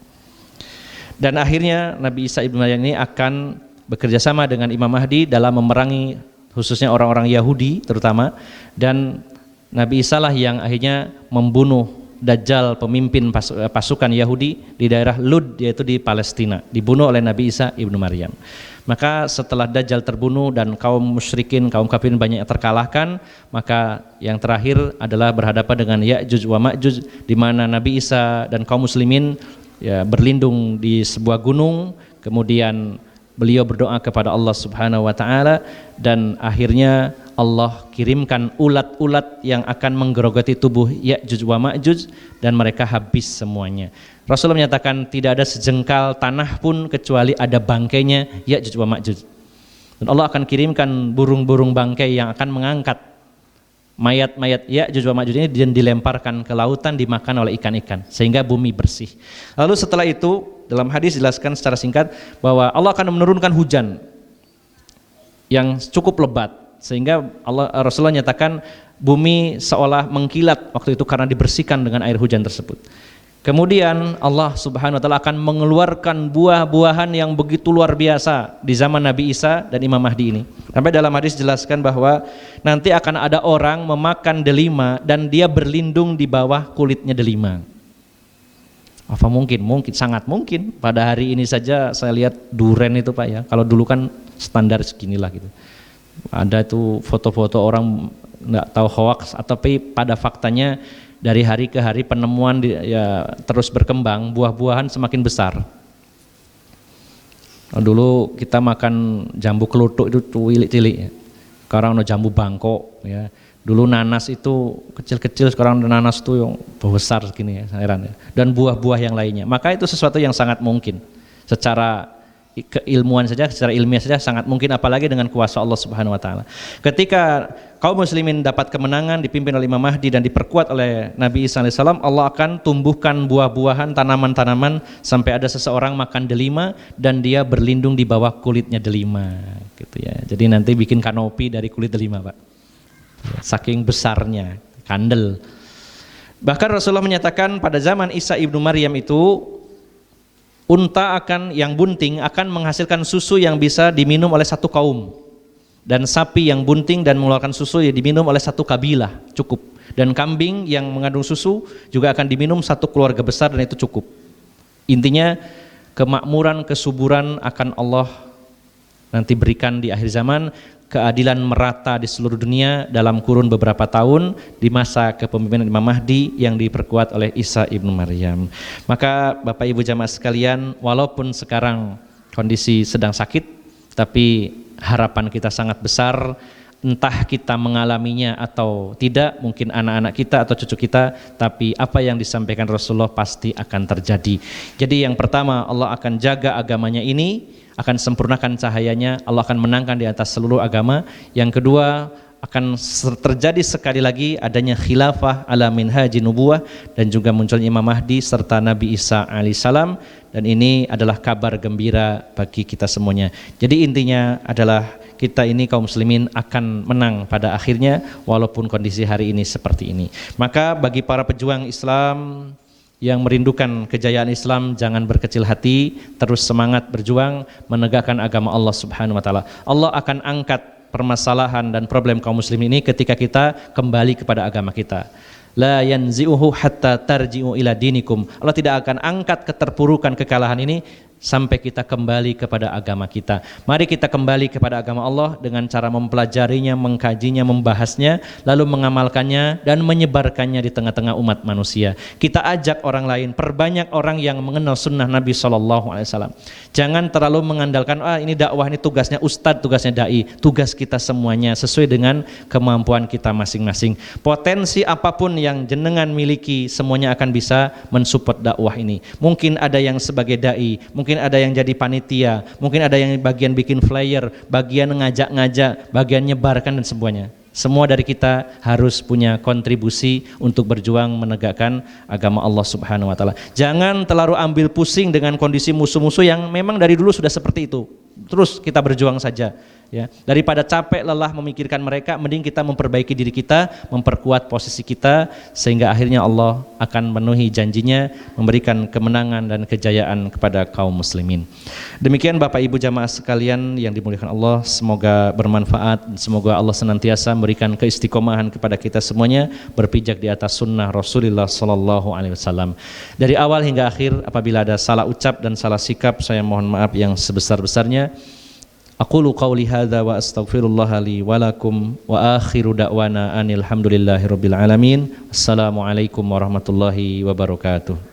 Dan akhirnya Nabi Isa ibnu Maryam ini akan bekerja sama dengan Imam Mahdi dalam memerangi khususnya orang-orang Yahudi terutama, dan Nabi Isa lah yang akhirnya membunuh Dajjal, pemimpin pasukan Yahudi di daerah Lud, yaitu di Palestina, dibunuh oleh Nabi Isa ibnu Maryam. Maka setelah Dajjal terbunuh dan kaum musyrikin, kaum kafirin banyak yang terkalahkan, maka yang terakhir adalah berhadapan dengan Ya'juj wa Ma'juj, di mana Nabi Isa dan kaum muslimin ya berlindung di sebuah gunung, kemudian beliau berdoa kepada Allah Subhanahu wa taala, dan akhirnya Allah kirimkan ulat-ulat yang akan menggerogoti tubuh Ya'juj wa Ma'juj dan mereka habis semuanya. Rasulullah menyatakan tidak ada sejengkal tanah pun kecuali ada bangkainya Ya'juj wa Ma'juj. Dan Allah akan kirimkan burung-burung bangkai yang akan mengangkat mayat-mayat Ya'juj wa Ma'juj ini dan dilemparkan ke lautan, dimakan oleh ikan-ikan sehingga bumi bersih. Lalu setelah itu dalam hadis dijelaskan secara singkat bahwa Allah akan menurunkan hujan yang cukup lebat sehingga Rasulullah nyatakan bumi seolah mengkilat waktu itu karena dibersihkan dengan air hujan tersebut. Kemudian Allah Subhanahu wa taala akan mengeluarkan buah-buahan yang begitu luar biasa di zaman Nabi Isa dan Imam Mahdi ini. Sampai dalam hadis jelaskan bahwa nanti akan ada orang memakan delima dan dia berlindung di bawah kulitnya delima. Apa mungkin? Mungkin, sangat mungkin. Pada hari ini saja saya lihat duren itu Pak ya. Kalau dulu kan standar seginilah gitu. Ada itu foto-foto orang nggak tahu hoax, tapi pada faktanya dari hari ke hari penemuan ya terus berkembang, buah-buahan semakin besar. Dulu kita makan jambu kelutuk itu cilik-cilik ya. Sekarang ada jambu bangkok ya. Dulu nanas itu kecil-kecil, sekarang nanas itu yang besar segini ya, heran ya. Dan buah-buah yang lainnya. Maka itu sesuatu yang sangat mungkin secara keilmuan saja, secara ilmiah saja sangat mungkin, apalagi dengan kuasa Allah Subhanahu wa taala. Ketika kaum muslimin dapat kemenangan dipimpin oleh Imam Mahdi dan diperkuat oleh Nabi Isa alaihissalam, Allah akan tumbuhkan buah-buahan, tanaman-tanaman sampai ada seseorang makan delima dan dia berlindung di bawah kulitnya delima gitu ya. Jadi nanti bikin kanopi dari kulit delima, Pak. Saking besarnya, kandel. Bahkan Rasulullah menyatakan pada zaman Isa ibnu Maryam itu unta yang bunting akan menghasilkan susu yang bisa diminum oleh satu kaum, dan sapi yang bunting dan mengeluarkan susu yang diminum oleh satu kabilah cukup, dan kambing yang mengandung susu juga akan diminum satu keluarga besar dan itu cukup. Intinya kemakmuran, kesuburan akan Allah nanti berikan di akhir zaman, keadilan merata di seluruh dunia dalam kurun beberapa tahun di masa kepemimpinan Imam Mahdi yang diperkuat oleh Isa ibnu Maryam. Maka Bapak Ibu jamaah sekalian, walaupun sekarang kondisi sedang sakit, tapi harapan kita sangat besar, entah kita mengalaminya atau tidak, mungkin anak-anak kita atau cucu kita, tapi apa yang disampaikan Rasulullah pasti akan terjadi. Jadi yang pertama, Allah akan jaga agamanya ini, akan sempurnakan cahayanya, Allah akan menangkan di atas seluruh agama. Yang kedua, akan terjadi sekali lagi adanya khilafah ala minhaji nubuwah dan juga munculnya Imam Mahdi serta Nabi Isa alaihissalam, dan ini adalah kabar gembira bagi kita semuanya. Jadi intinya adalah kita ini kaum muslimin akan menang pada akhirnya walaupun kondisi hari ini seperti ini. Maka bagi para pejuang Islam yang merindukan kejayaan Islam, jangan berkecil hati, terus semangat berjuang menegakkan agama Allah Subhanahu wa taala. Allah akan angkat permasalahan dan problem kaum muslim ini ketika kita kembali kepada agama kita. La yanzi'uhu hatta tarji'u ila dinikum. Allah tidak akan angkat keterpurukan, kekalahan ini sampai kita kembali kepada agama kita. Mari kita kembali kepada agama Allah dengan cara mempelajarinya, mengkajinya, membahasnya, lalu mengamalkannya dan menyebarkannya di tengah-tengah umat manusia. Kita ajak orang lain, perbanyak orang yang mengenal sunnah Nabi SAW. Jangan terlalu mengandalkan, ini dakwah, ini tugasnya ustadz, tugasnya dai. Tugas kita semuanya sesuai dengan kemampuan kita masing-masing. Potensi apapun yang jenengan miliki, semuanya akan bisa mensupport dakwah ini. Mungkin ada yang sebagai dai, mungkin ada yang jadi panitia, mungkin ada yang bagian bikin flyer, bagian ngajak-ngajak, bagian nyebarkan dan semuanya. Semua dari kita harus punya kontribusi untuk berjuang menegakkan agama Allah Subhanahu wa taala. Jangan terlalu ambil pusing dengan kondisi musuh-musuh yang memang dari dulu sudah seperti itu. Terus kita berjuang saja. Ya, daripada capek lelah memikirkan mereka, mending kita memperbaiki diri kita, memperkuat posisi kita, sehingga akhirnya Allah akan memenuhi janjinya, memberikan kemenangan dan kejayaan kepada kaum muslimin. Demikian Bapak Ibu jamaah sekalian yang dimuliakan Allah, semoga bermanfaat, semoga Allah senantiasa memberikan keistiqomahan kepada kita semuanya, berpijak di atas sunnah Rasulullah SAW. Dari awal hingga akhir, apabila ada salah ucap dan salah sikap, saya mohon maaf yang sebesar-besarnya. Aqulu qawli hadza wa astaghfirullaha li wa lakum wa akhiru da'wana anil hamdulillahi rabbil alamin. Assalamualaikum warahmatullahi wabarakatuh.